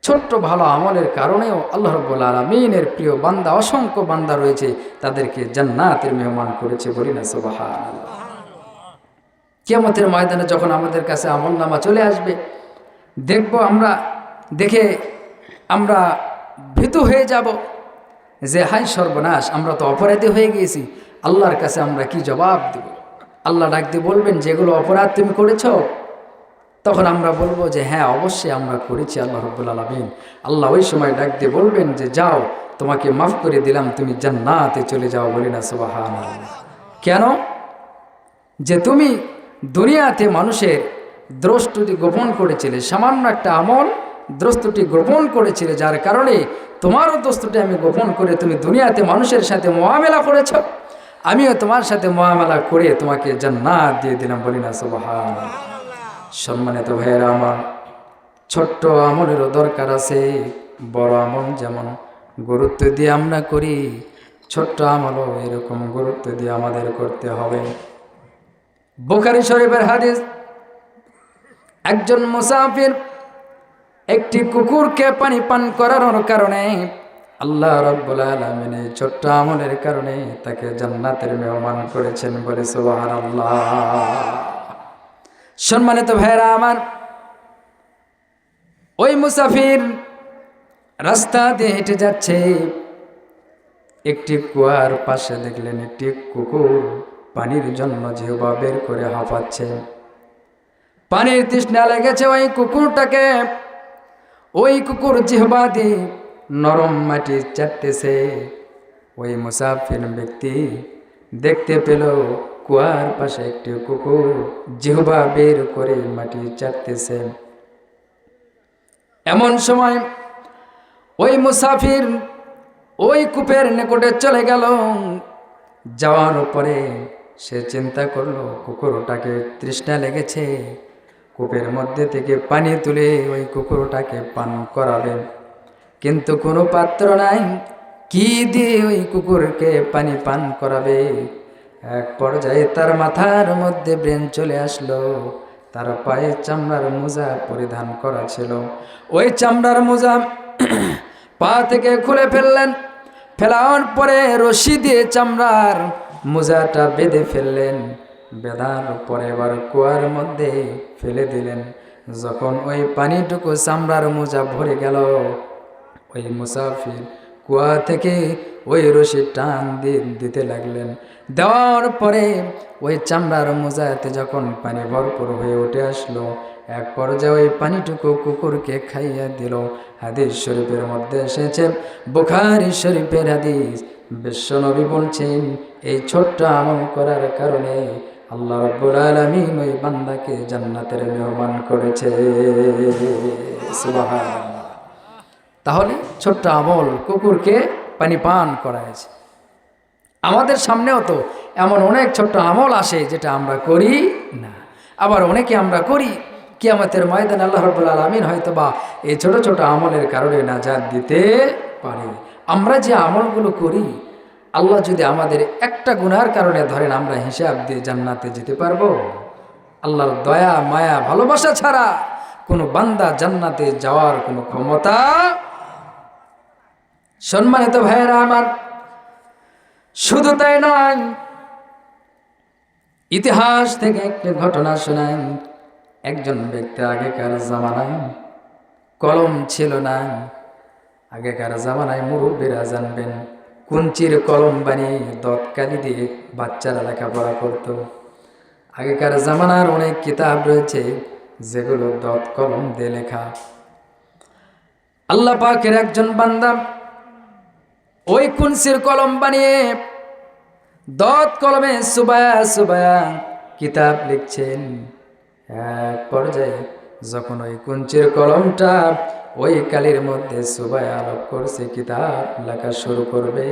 ছোট্ট ভালো আমলের কারণেও আল্লাহ রাব্বুল আলামিনের প্রিয় বান্দা, অসংখ্য বান্দা রয়েছে, তাদেরকে জান্নাতের মেহমান করেছে, বলি না সুবহানাল্লাহ। কিয়ামতের ময়দানে যখন আমাদের কাছে আমলনামা চলে আসবে, দেখব আমরা, দেখে আমরা ভীতু হয়ে যাব যে হায় সর্বনাশ, আমরা তো অপরাধী হয়ে গিয়েছি। আল্লাহর কাছে আমরা কি জবাব দেব? আল্লাহ ডাক দিয়ে বলবেন, যেগুলো অপরাধ তুমি করেছো। তখন আমরা বলবো যে হ্যাঁ, অবশ্যই আমরা করেছি আল্লাহ রাব্বুল আলামিন। আল্লাহ ওই সময় ডাক দিয়ে বলবেন যে যাও, তোমাকে মাফ করে দিলাম, তুমি জান্নাতে চলে যাও, বলি না সুবহানাল্লাহ। কেন? যে তুমি দুনিয়াতে মানুষের দোষ ত্রুটি গোপন করেছিলে, সামান্য একটা আমল দোষ ত্রুটি গোপন করেছিলে, যার কারণে তোমারও দোষ ত্রুটি আমি গোপন করে তুমি দুনিয়াতে মানুষের সাথে মুআমালা করেছ, আমিও তোমার সাথে মুআমালা করে তোমাকে জান্নাত দিয়ে দিলাম, বলি না সুবহানাল্লাহ। সম্মানিত ভাইয়েরা আমার, ছোট্ট আমলেরও দরকার আছে, বড় আমল যেমন গুরুত্ব দিয়ে আমরা করি, ছোট্ট আমলও এরকম গুরুত্ব দিয়ে আমাদের করতে হবে। বুখারী শরীফের হাদিস, একজন মুসাফির একটি কুকুরকে পানি পান করানোর কারণে আল্লাহ রাব্বুল আলামিন এই ছোট্ট আমলের কারণে তাকে জান্নাতের মেহমান করেছেন, বলে সুবহানাল্লাহ। সম্মানিত ভাইয়েরা আমার, ওই মুসাফির রাস্তা দিয়ে হেঁটে যাচ্ছে, একটি কুয়ার পাশে দেখলেন একটি কুকুর পানির জন্য জিহ্বা বের করে হাঁপাচ্ছে। পানির তৃষ্ণা লেগেছে ওই কুকুরটাকে। ওই কুকুর জিহ্বা দিয়ে নরম মাটি চাটতেছে। ওই মুসাফির ব্যক্তি দেখতে পেল কুয়ার পাশে একটি কুকুর জিহ্বা বের করে মাটি চাটতেছে। এমন সময় ওই মুসাফির ওই কূপের নিকটে চলে গেল। যাওয়ার পরে সে চিন্তা করলো কুকুরটাকে তৃষ্ণা লেগেছে, কূপের মধ্যে থেকে পানি তুলে ওই কুকুরটাকে পান করাবে, কিন্তু কোনো পাত্র নাই, কি দিয়ে ওই কুকুরকে পানি পান করাবে। এক পর্যায়ে তার মাথার মধ্যে ব্রেন চলে আসলো। তার পায়ে চামড়ার মোজা পরিধান করা ছিল, ওই চামড়ার মোজা পা থেকে খুলে ফেললেন। ফেলার পরে রশি দিয়ে চামড়ার মোজাটা বেঁধে ফেললেন। বেঁধার পরে এবার কুয়ার মধ্যে ফেলে দিলেন। যখন ওই পানিটুকু চামড়ার মোজা ভরে গেল, ওই মুসাফির কুয়া থেকে ওই রশি টান দিয়ে দিতে লাগলেন। দেওয়ার পরে ওই চামড়ার মোজাতে যখন পানি ভরপুর হয়ে উঠে আসলো, এক পর্যায়ে ওই পানিটুকু কুকুরকে খাইয়া দিল। হাদিস শরীফের মধ্যে এসেছে, বুখারী শরীফের হাদিস, বিশ্বনবী বলছেন এই ছোট্ট আমল করার কারণে আল্লাহ রাব্বুল আলামিন ওই বান্দাকে জান্নাতের মেহমান করেছে। সুবহানাল্লাহ। তাহলে ছোট্ট আমল কুকুরকে পানি পান করাইছে। আমাদের সামনেও তো এমন অনেক ছোট্ট আমল আসে যেটা আমরা করি না, আবার অনেকে আমরা করি। কিয়ামতের ময়দানে আল্লাহ রাব্বুল আলামিন হয়তো বা এই ছোট ছোট আমলের কারণে নাজাত দিতে পারে। আমরা যে আমলগুলো করি, আল্লাহ যদি আমাদের একটা গুনার কারণে ধরেন, আমরা হিসাব দিয়ে জান্নাতে যেতে পারবো? আল্লাহর দয়া মায়া ভালোবাসা ছাড়া কোনো বান্দা জান্নাতে যাওয়ার কোনো ক্ষমতা। সম্মানিত ভাইয়েরা আমার, শুধু তাই নয়, ইতিহাস থেকে একটি ঘটনা শোনাই। একজন ব্যক্তি, আগেকার জামানায় কলম ছিল না। আগেকার জামানায় মুরব্বীরা জানবেন, কুঞ্চির কলম বানিয়ে দতকালি দিয়ে বাচ্চারা লেখাপড়া করত। আগেকার জামানার অনেক কিতাব রয়েছে যেগুলো দত কলম দিয়ে লেখা। আল্লাহ পাকের একজন বান্দা ওই কুঞ্চির কলম বানিয়ে দত কলমে সুবায়া সুবায়া কিতাব লিখছেন। এক পর্যায়ে যখন ওই কুঞ্চির কলমটা ওই কালির মধ্যে সুবায়া আলোক করছে, কিতাব লেখা শুরু করবে,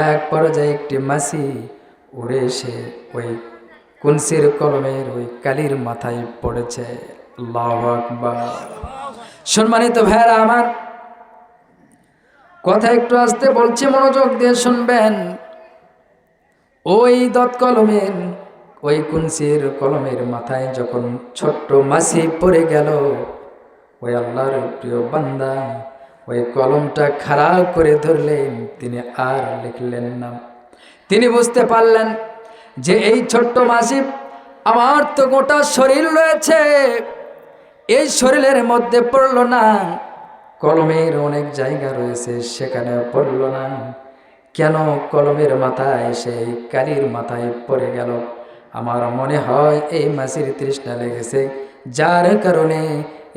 এক পর্যায়ে একটি মাছি উড়ে এসে ওই কুঞ্চির কলমের ওই কালির মাথায় পড়েছে। আল্লাহু আকবার। সম্মানিত ভাইরা আমার, কথা একটু আস্তে বলছি, মনোযোগ দিয়ে শুনবেন। ওই দত কলমের ওই কুঞ্চির কলমের মাথায় যখন ছোট্ট মাছি পড়ে গেল, ওই আল্লাহর প্রিয় বান্দা ওই কলমটা খাড়া করে ধরলেন। তিনি আর লিখলেন না। তিনি বুঝতে পারলেন যে এই ছোট্ট মাছি, আমার তো গোটা শরীর রয়েছে, এই শরীরের মধ্যে পড়ল না, কলমের অনেক জায়গা রয়েছে সেখানে পড়ল না, কেন কলমের মাথায় সেই কালির মাথায় পড়ে গেল? আমার মনে হয় এই মাছির তৃষ্ণা লেগেছে, যার কারণে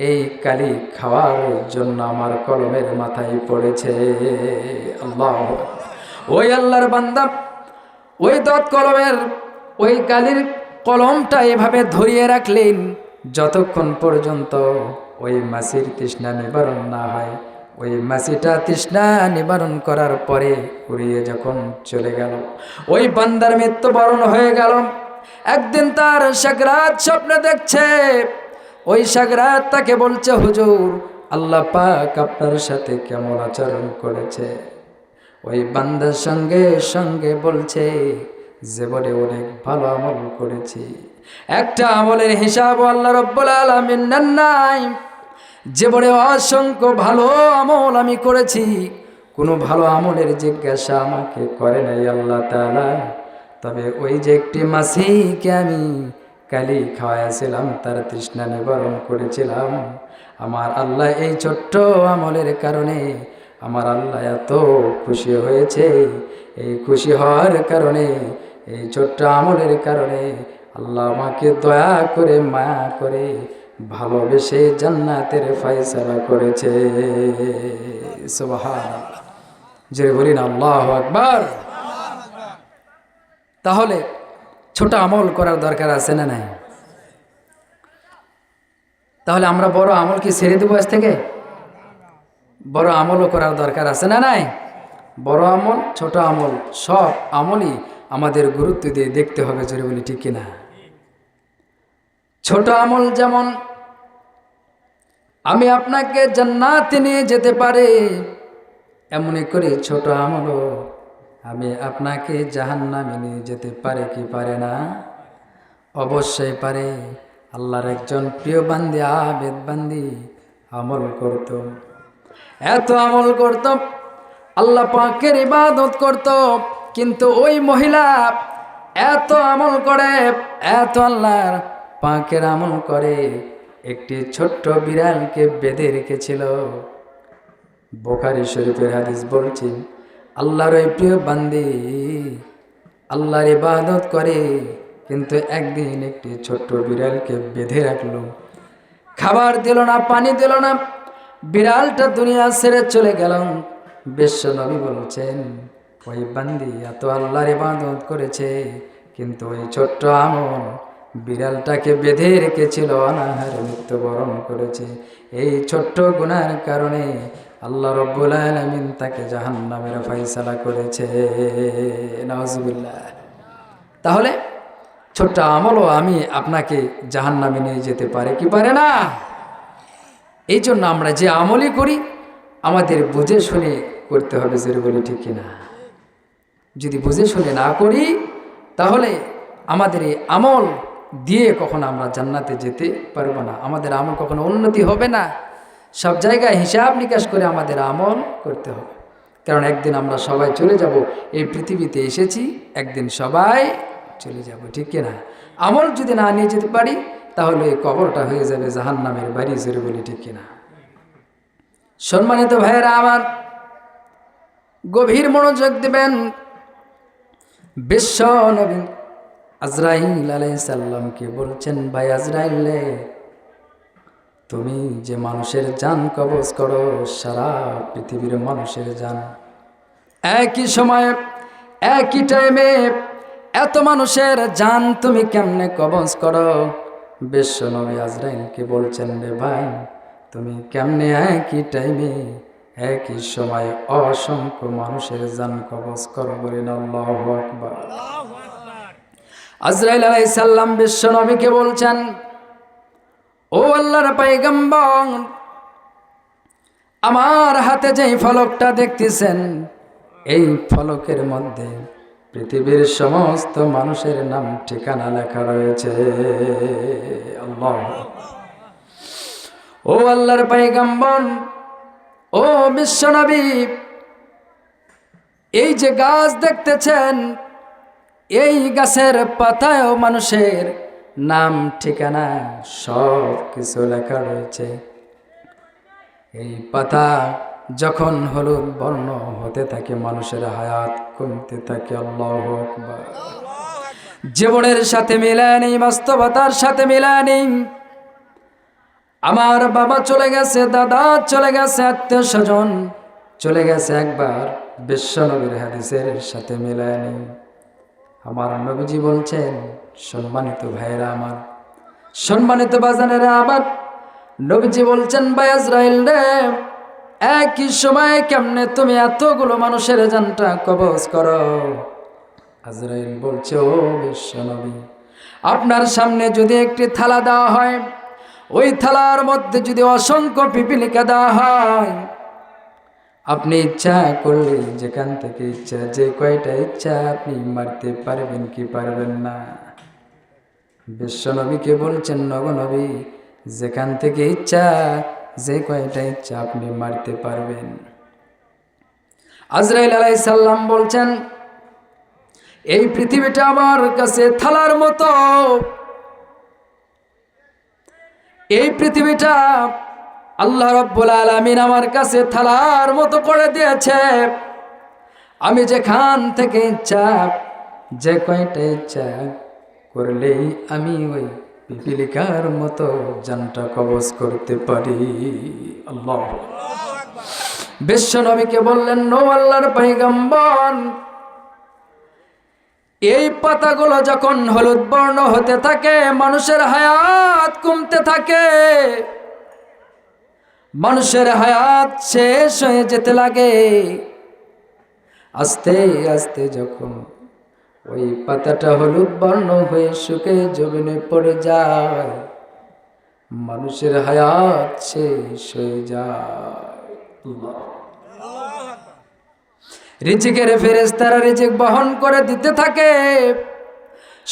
এই কালি খাওয়ার জন্য আমার কলমের মাথায় পড়েছে। আল্লাহ। ওই আল্লাহর বান্দা ওই দত কলমের ওই কালির কলমটা এভাবে ধরিয়ে রাখলেন যতক্ষণ পর্যন্ত ওই মাছির তৃষ্ণা নিবারণ না হয়। ওই মাছিটা তৃষ্ণা নিবারণ করার পরে উড়িয়ে যখন চলে গেল, ওই বান্দার মৃত্যুবরণ হয়ে গেল। একদিন তার সাকরাত স্বপ্নে দেখছে, ওই সাকরাত তাকে বলছে, হুজুর আল্লাহ পাক আপনার সাথে কেমন আচরণ করেছে? ওই বান্দার সঙ্গে সঙ্গে বলছে, জীবনে অনেক ভালো আমল করেছি, একটা আমলের হিসাব আল্লাহ রাব্বুল আলামিন নেন নাই। জীবনে অসংখ্য ভালো আমল আমি করেছি, কোনো ভালো আমলের জিজ্ঞাসা আমাকে করে নাই আল্লাহ তাআলা। তবে ওই যে একটি মাছিকে আমি কালি খাওয়াইছিলাম, তার তৃষ্ণা নিবারণ করেছিলাম, আমার আল্লাহ এই ছোট্ট আমলের কারণে আমার আল্লাহ এত খুশি হয়েছে। এই খুশি হওয়ার কারণে, এই ছোট্ট আমলের কারণে আল্লাহ আমাকে দয়া করে মায়া করে ভালোবেসে জান্নাতের ফয়সালা করেছে। সুবহানাল্লাহ। যে বলি না আল্লাহু আকবার। তাহলে ছোট আমল করার দরকার আছে না নাই? তাহলে আমরা বড় আমল কি ছেড়ে দেবো আজ থেকে? বড় আমলও করার দরকার আছে না নাই? বড় আমল ছোট আমল সব আমলই আমাদের গুরুত্ব দিয়ে দেখতে হবে, জোরে বলি ঠিক কিনা? ছোট আমল যেমন আমি আপনাকে জান্নাতে নিয়ে যেতে পারে, এমনি করে ছোট আমলও আমি আপনাকে জাহান্নামে নিয়ে যেতে পারে কি পারে না? অবশ্যই পারে। আল্লাহর একজন প্রিয় বান্দি, আবেদ বান্দি আমল করত, এত আমল করত, আল্লাহ পাকের ইবাদত করত, কিন্তু ওই মহিলা এত আমল করে, এত আল্লাহর পাকের আমল করে, একটি ছোট্ট বিড়ালকে বেঁধে রেখেছিল। বুখারী শরীফের হাদিস বলছি, আল্লাহর ওই প্রিয় বান্দি আল্লাহর ইবাদত করে, কিন্তু একদিন একটি ছোট্ট বিড়ালকে বেঁধে রাখলো, খাবার দিল না, পানি দিল না, বিড়ালটা দুনিয়া ছেড়ে চলে গেল। বিশ্ব নবী বলছেন ওই বান্দি এত আল্লাহর ইবাদত করেছে, কিন্তু ওই ছোট্ট আমল বিড়ালটাকে বেঁধে রেখেছিল, অনাহারে মৃত্যুবরণ করেছে। এই ছোট্ট গুনার কারণে আল্লাহ রাব্বুল আলামিন তাকে জাহান্নামের ফয়সালা করেছে। নাউজুবিল্লাহ। তাহলে ছোট্ট আমলও আমি আপনাকে জাহান্নামে নিয়ে যেতে পারে কি পারে না? এই জন্য আমরা যে আমলই করি আমাদের বুঝে শুনে করতে হবে, জোরে বলি ঠিক কিনা? যদি বুঝে শুনে না করি তাহলে আমাদের এই আমল দিয়ে কখনো আমরা জান্নাতে যেতে পারবো না, আমাদের আমল কখনো উন্নতি হবে না। সব জায়গায় হিসাব নিকাশ করে আমাদের আমল করতে হবে, কারণ একদিন আমরা সবাই চলে যাব। এই পৃথিবীতে এসেছি, একদিন সবাই চলে যাব, ঠিক কিনা? আমল যদি না নিয়ে যেতে পারি তাহলে এই কবরটা হয়ে যাবে জাহান্নামের বাড়ি, জোরে বলি ঠিক কিনা? সম্মানিত ভাইয়েরা আমার, গভীর মনোযোগ দিবেন। বিশ্ব নবী আজরাইল আলাইহিস সালামকে বলছেন, ভাই আজরাইল, তুমি যে মানুষের জান কবজ করো, সারা পৃথিবীর মানুষের জান একই সময়ে একই টাইমে এত মানুষের জান তুমি কেমনে কবজ করো? বিশ্ব নবী আজরাইলকে বলছেন, রে ভাই, তুমি কেমনে একই টাইমে একই সময় অসংখ্য মানুষের জান কবজ করো? বলেন আল্লাহু আকবার। আজরাইল আলাইহিস সালাম বিশ্ব নবীকে বলছেন, ও আল্লাহর পয়গম্বর, আমার হাতে যেই ফলকটা দেখতেছেন, এই ফলকের মধ্যে পৃথিবীর সমস্ত মানুষের নাম ঠিকানা লেখা রয়েছে। আল্লাহ। ও আল্লাহর পয়গম্বর, ও বিশ্বনবী, এই যে গাছ দেখতেছেন, এই গাছের পাতায়ও মানুষের নাম ঠিকানা সব কিছু লেখা রয়েছে। এই পাতা যখন হলুদ বর্ণ হতে থাকে, মানুষের হায়াত কমতে থাকে। আল্লাহু আকবার। জীবনের সাথে মিলায় নেই, বাস্তবতার সাথে মিলায় নেই। আমার বাবা চলে গেছে, দাদা চলে গেছে, আত্মীয় স্বজন চলে গেছে, একবার বিশ্ব নবীর হাদিসের সাথে মিলায় নেই। আমার নবীজি বলছেন, সম্মানিত ভাইয়েরা আমার, সম্মানিত বাজানেরা আমার, নবীজি বলছেন, ভাই আজরাইল রে, একই সময়ে কেমনে তুমি এতগুলো মানুষের জানটা কবজ করো? আজরাইল বলছে, ও বিশ্ব নবী, আপনার সামনে যদি একটি থালা দেওয়া হয়, ওই থালার মধ্যে যদি অসংখ্য পিপিলিকা দেওয়া হয়, আপনি ইচ্ছা করলে যেখান থেকে ইচ্ছা, যে কয়টা ইচ্ছা আপনি মারতে পারবেন কি পারবেন না? বিশ্ব নবীকে বলছেন, নবী, যেখান থেকে ইচ্ছা, যে কয়টা ইচ্ছা আপনি মারতে পারবেন। আজরাইল আলাইহিস সালাম বলছেন, এই পৃথিবীটা আমার কাছে থালার মতো, এই পৃথিবীটা আল্লাহ রাব্বুল আলামিন আমার কাছে থালার মতো করে দিয়েছে। আমি যেখান থেকে ইচ্ছা, যে কয়টা ইচ্ছা করলেই আমি ওই পিপিলিকার মতো জানটা কবজ করতে পারি। আল্লাহ। বিশ্ব নবীকে বললেন, নো আল্লাহর পয়গম্বর, এই পাতাগুলো যখন হলুদ বর্ণ হতে থাকে, মানুষের হায়াত কমতে থাকে, মানুষের হায়াত শেষ হয়ে যেতে লাগে। আস্তে আস্তে যখন ওই পাতাটা হলুদ বর্ণ হয়ে শুকিয়ে জমিনে পড়ে যায়, মানুষের হায়াত শেষ হয়ে যায়। রিজিকের ফেরেশতারা রিজিক বহন করে দিতে থাকে।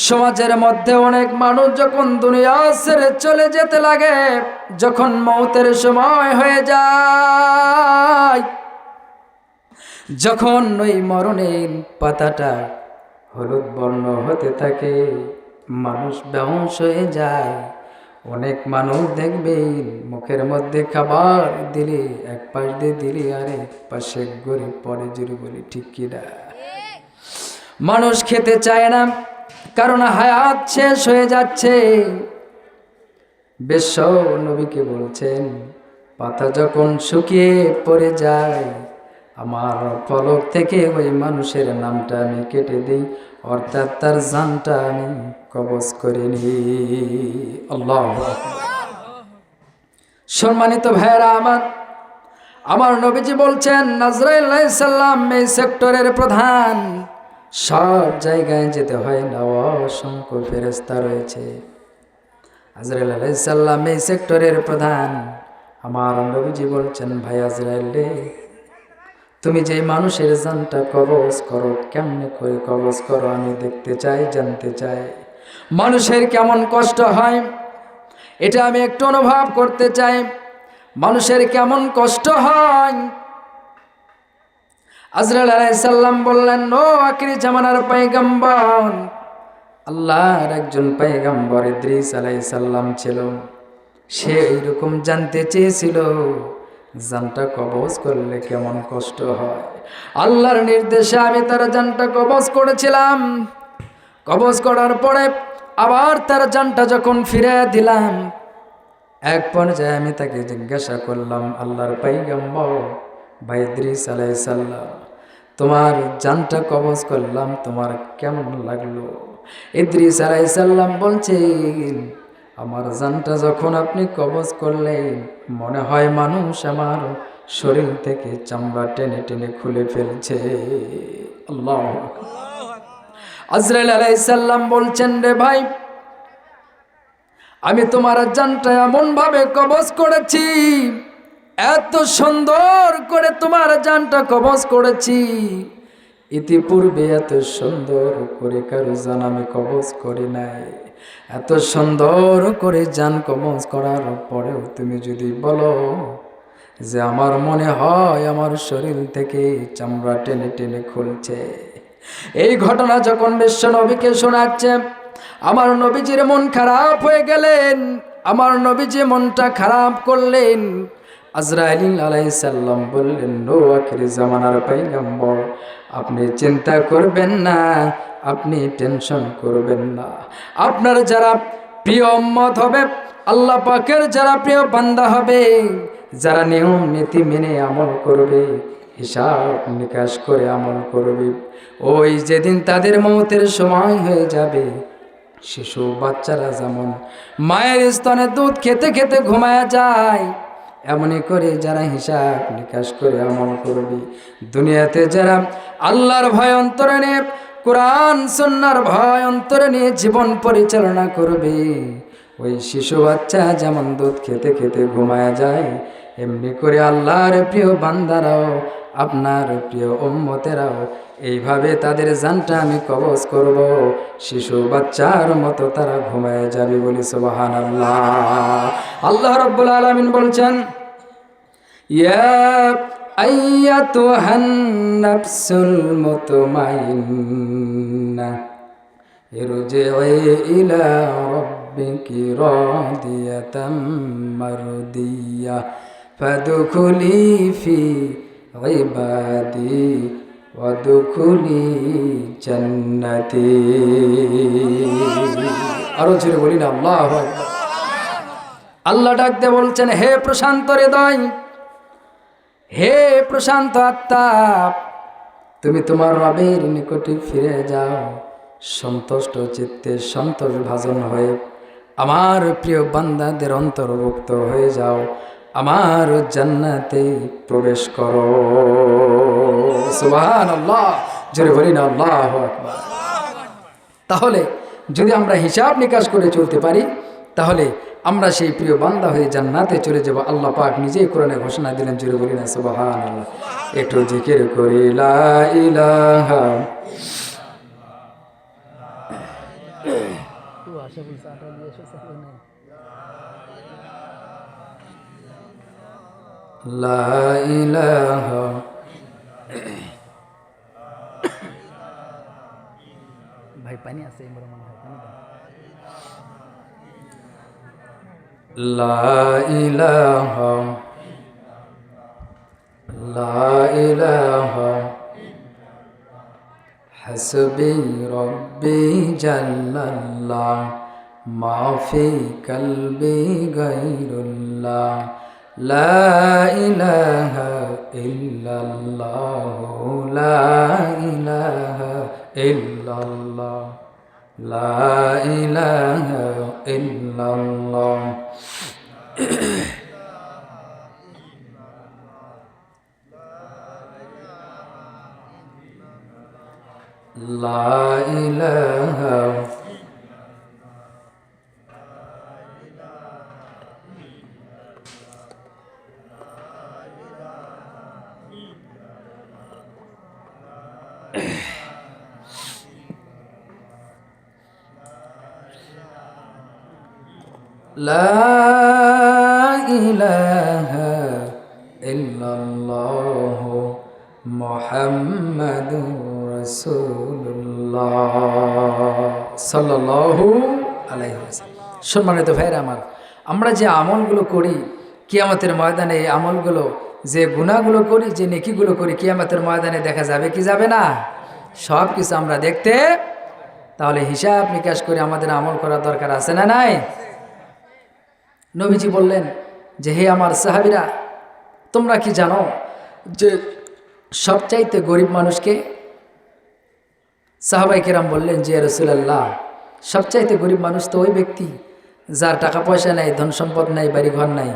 সমাজের মধ্যে অনেক মানুষ যখন দুনিয়া ছেড়ে চলে যেতে লাগে, যখন মৌতের সময় হয়ে যায়, যখন ওই মরণের পাতাটা হলুদ বর্ণ হতে থাকে, মানুষ বেহুশ হয়ে যায়। অনেক মানুষ দেখবেন মুখের মধ্যে খাবার দিলে এক পাশ দিয়ে দিলে আরে পাশে গড়ে পড়ে, জুড়ে বলি ঠিক কিনা? মানুষ খেতে চায় না, কারণ হায়াত শেষ হয়ে যাচ্ছে। বিশ্ব নবীকে বলছেন, পাতা যখন শুকিয়ে পড়ে যায়, আমার ফলক থেকে ওই মানুষের নামটা আমি কেটে দিই, অর্থাৎ তার জানটা আমি কবজ করে নিই। আল্লাহু আকবার। সম্মানিত ভাইয়েরা আমার নবীজি বলছেন, আজরাইল আলাইহিস সালাম এই সেক্টরের প্রধান। সব জায়গায় যেতে হয় না, অসংখ্য ফেরেশতা রয়েছে। আজরাইল আলাইহিস সালাম এই সেক্টরের প্রধান। আমার নবীজি বলছেন, ভাই আজরাইল রে, তুমি যে মানুষের জানটা কবজ করো, কেমনে করে কবজ করো আমি দেখতে চাই, জানতে চাই। মানুষের কেমন কষ্ট হয় এটা আমি একটু অনুভব করতে চাই। মানুষের কেমন কষ্ট হয়। আজরাইল আলাইহিস সালাম বললেন, ও আখিরি জামানার পয়গম্বর, আল্লাহর একজন পয়গম্বর ইদ্রিস আলাইহিস সালাম ছিল। সে এইরকম জানতে চেয়েছিল জানটা কবজ করলে কেমন কষ্ট হয়। আল্লাহর নির্দেশে আমি তার জানটা কবজ করেছিলাম। কবজ করার পরে আবার তার জানটা যখন ফিরে দিলাম, এক পর্যায়ে আমি তাকে জিজ্ঞাসা করলাম, আল্লাহর পয়গম্বর ভাই ইদ্রিস আলাইহিস সালাম, তোমার জানটা কবজ করলাম, তোমার কেমন লাগলো? ইদ্রিস আলাইহিস সালাম বলছেন, আমার জানটা যখন আপনি কবজ করলেন, মনে হয় মানুষ আমার শরীর থেকে চামড়া টেনে টেনে খুলে ফেলছে। আল্লাহু আকবার। আজরাইল আলাইহিস সালাম বলছেন, রে ভাই, আমি তোমার জানটা এমন ভাবে কবজ করেছি, এত সুন্দর করে তোমার জানটা কবজ করেছি, ইতিপূর্বে এত সুন্দর করে কারো জান আমি কবজ করি নাই। এত সুন্দর করে জান কবজ করার পরেও তুমি যদি বলো যে আমার মনে হয় আমার শরীর থেকে চামড়া টেনে টেনে খুলছে। এই ঘটনা যখন বিশ্ব নবীকে শোনাচ্ছে, আমার নবীজির মন খারাপ হয়ে গেলেন। আমার নবীজি মনটা খারাপ করলেন। আজরাইল আলাইহিস সালাম বললেন, ও আখিরি জামানার পয়গম্বর, আপনি চিন্তা করবেন না, আপনি টেনশন করবেন না। আপনার যারা প্রিয় উম্মত হবে, আল্লাহ পাকের যারা প্রিয় বান্দা হবে, যারা নিয়ম নীতি মেনে আমল করবে, হিসাব নিকাশ করে আমল করবে, ওই যেদিন তাদের মৌতের সময় হয়ে যাবে, শিশু বাচ্চারা যেমন মায়ের স্তনে দুধ খেতে খেতে ঘুমায়া যায়, এমনি করে যারা হিসাব নিকাশ করে আমল করবে, দুনিয়াতে যারা আল্লাহর ভয় অন্তরে নিয়ে, কোরআন সুন্নাহর ভয় অন্তরে নিয়ে জীবন পরিচালনা করবে, ওই শিশু বাচ্চা যেমন দুধ খেতে খেতে ঘুমায়া যায়, এমনি করে আল্লাহর প্রিয় বান্দারাও, আপনার প্রিয় উম্মতেরাও এইভাবে তাদের জানটা আমি কবজ করব, শিশু বাচ্চার মতো তারা ঘুমায় যাবে। বলি সুবহানাল্লাহ। আল্লাহ রাব্বুল আলামিন বলছেন, ইয়া আইয়াতুহান নাফসুল মুতমাইন্নাহ ইরজিই ইলা রাব্বিকি রাদিয়াতাম মারদিয়াহ ফাদখুলি ফি ইবাদি ওয়াদখুলি জান্নাতি। আরো জোরে বলি না আল্লাহু আকবার। আল্লাহ ডাকতে বলছেন, হে প্রশান্ত হৃদয়, হে প্রশান্ত আত্মা, তুমি তোমার রবের নিকটে ফিরে যাও, সন্তুষ্ট চিত্তে সন্তোষ ভাজন হয়ে আমার প্রিয় বান্দাদের অন্তর্ভুক্ত হয়ে যাও, আমার জান্নাতে প্রবেশ করো। সুবহানাল্লাহ, জোরে বলি না আল্লাহু আকবার। তাহলে যদি আমরা হিসাব নিকাশ করে চলতে পারি, তাহলে আমরা সেই প্রিয় বান্দা হয়ে জান্নাতে চলে যাব। আল্লাহ পাক নিজেই কোরআনে ঘোষণা দিলেন, জোরে বলি না সুবহানাল্লাহ। একটু জিকির করি লা ইলাহা লা ইলাহা ভাই পানি আছে মনে হয়, পানি দাও। লা ইলাহা লা ইলাহা হাসবি রব্বি জাল্লাল্লাহ মা ফি কলবি গায়রুল্লাহ লা ইলাহা ইল্লাল্লাহ লা ইলাহা ইল্লাল্লাহ লা ইলাহা ইল্লাল্লাহ। লা ইলাহা লা ইলাহা ইল্লাল্লাহ মুহাম্মাদুর রাসূলুল্লাহ সাল্লাল্লাহু আলাইহি ওয়াসাল্লাম। সম্মানিত ভাইরা আমার, আমরা যে আমলগুলো করি কিয়ামতের ময়দানে, এই আমলগুলো যে গুনাহগুলো করি, যে নেকিগুলো করি, কিয়ামতের ময়দানে দেখা যাবে কি যাবে না? সব কিছু আমরা দেখতে, তাহলে হিসাব নিকাশ করে আমাদের আমল করার দরকার আছে না নাই? নবীজি বললেন যে হে আমার সাহাবীরা, তোমরা কি জানো যে সবচাইতে গরিব মানুষকে? সাহাবায়ে কেরাম বললেন যে রাসূলুল্লাহ, সবচাইতে গরিব মানুষ তো ওই ব্যক্তি যার টাকা পয়সা নাই, ধন সম্পদ নাই, বাড়ি ঘর নাই।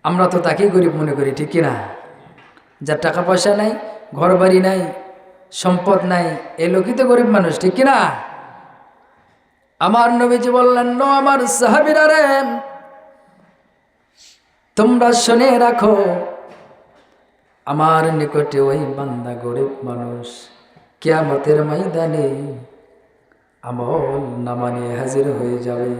আমরা তো তাকেই গরিব মনে করি, ঠিক কিনা? যার টাকা পয়সা নাই, ঘর বাড়ি নাই, সম্পদ নাই, এই লোকই তো গরিব মানুষ, ঠিক কিনা? আমার নবীজি বললেন, নো আমার সাহাবীরা রে, তোমরা শুনে রাখো, আমার নিকটে ওই বান্দা গরিব মানুষ কিয়ামতের ময়দানে আমল নামা নিয়ে হাজির হয়ে যাবে।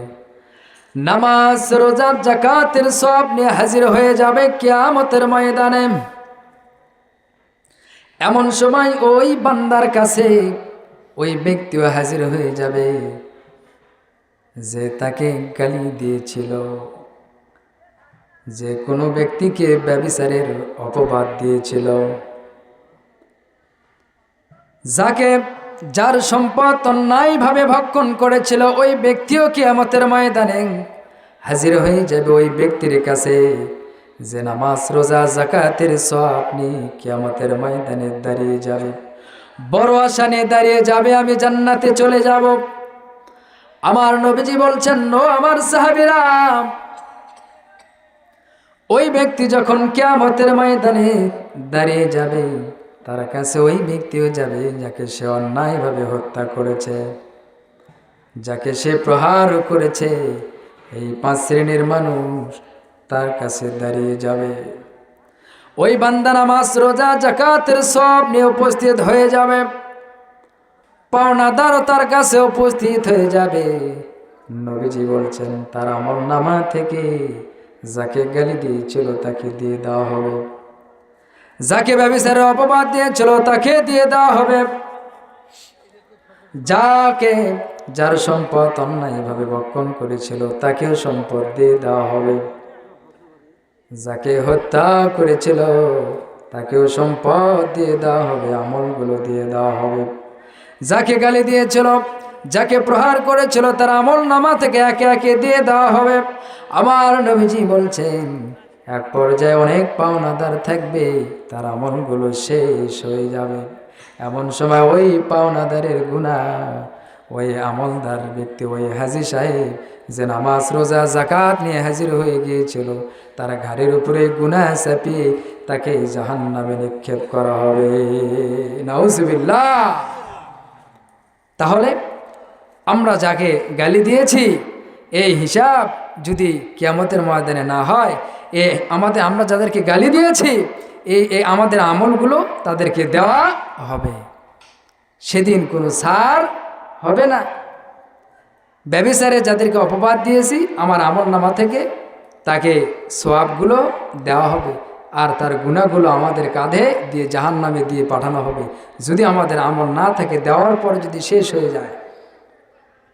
নামাজ, রোজা, যাকাতের সব নিয়ে হাজির হয়ে যাবে কিয়ামতের ময়দানে। এমন সময় ওই বান্দার কাছে ওই ব্যক্তিও হাজির হয়ে যাবে যে তাকে গালি দিয়েছিল, যে কোনো ব্যক্তিকে ব্যভিচারের অপবাদ দিয়েছিল, যার সম্পদ অন্যায়ভাবে ভক্ষণ করেছিল, ওই ব্যক্তিও কিয়ামতের ময়দানে হাজির হয়ে যাবে ওই ব্যক্তির কাছে যে নামাজ, রোজা, যাকাতের সওয়াব নিয়ে কিয়ামতের ময়দানে দাঁড়িয়ে যাবে। বড় আশা নিয়ে দাঁড়িয়ে যাবে, আমি জান্নাতে চলে যাব। আমার নবীজি বলছেন, নো আমার সাহাবীরা, ওই ব্যক্তি যখন কিয়ামতের ময়দানে দাঁড়িয়ে যাবে, তার কাছে ওই ব্যক্তিও যাবে যাকে সে অন্যায়ভাবে হত্যা করেছে, যাকে সে প্রহার করেছে। এই 5 শ্রেণীর মানুষ তার কাছে দাঁড়িয়ে যাবে। ওই বান্দা নামাজ, রোজা, যাকাতের সব নিয়ে উপস্থিত হয়ে যাবে। পাওনাদারও তার কাছে উপস্থিত হয়ে যাবে। নবীজি বলছেন, তার আমলনামা থেকে যাকে গালি দিয়েছিল তাকে দিয়ে দেওয়া হবে, যাকে ব্যভিচারের অপবাদ দিয়েছিল তাকে দিয়ে দেওয়া হবে, যার সম্পদ অন্যায়ভাবে ভক্ষণ করেছিল তাকেও সম্পদ দিয়ে দেওয়া হবে, যাকে হত্যা করেছিল তাকেও সম্পদ দিয়ে দেওয়া হবে, আমলগুলো দিয়ে দেওয়া হবে। যাকে গালি দিয়েছিল, যাকে প্রহার করেছিল, তার আমলনামা থেকে একে একে দিয়ে দেওয়া হবে। আমার নবীজি বলছেন, এক পর্যায়ে অনেক পাওনাদার থাকবে, তার আমলগুলো শেষ হয়ে যাবে। এমন সময় ওই পাওনাদারের গুনাহ, ওই আমলদার ব্যক্তি, ওই হাজী সাহেব যে নামাজ রোজা জাকাত নিয়ে হাজির হয়ে গিয়েছিল, তার ঘাড়ের উপরে গুনাহ চাপিয়ে তাকে জাহান্নামে নিক্ষেপ করা হবে। নাউজুবিল্লাহ। তাহলে আমরা যাকে গালি দিয়েছি, এই হিসাব যদি কিয়ামতের ময়দানে না হয়, আমরা যাদেরকে গালি দিয়েছি এই আমাদের আমলগুলো তাদেরকে দেওয়া হবে। সেদিন কোনো ছাড় হবে না। ব্যভিচারে যাদেরকে অপবাদ দিয়েছি, আমার আমল নামা থেকে তাকে সওয়াবগুলো দেওয়া হবে, আর তার গুনাহগুলো আমাদের কাঁধে দিয়ে জাহান্নামে দিয়ে পাঠানো হবে। যদি আমাদের আমল না থাকে, দেওয়ার পর যদি শেষ হয়ে যায়,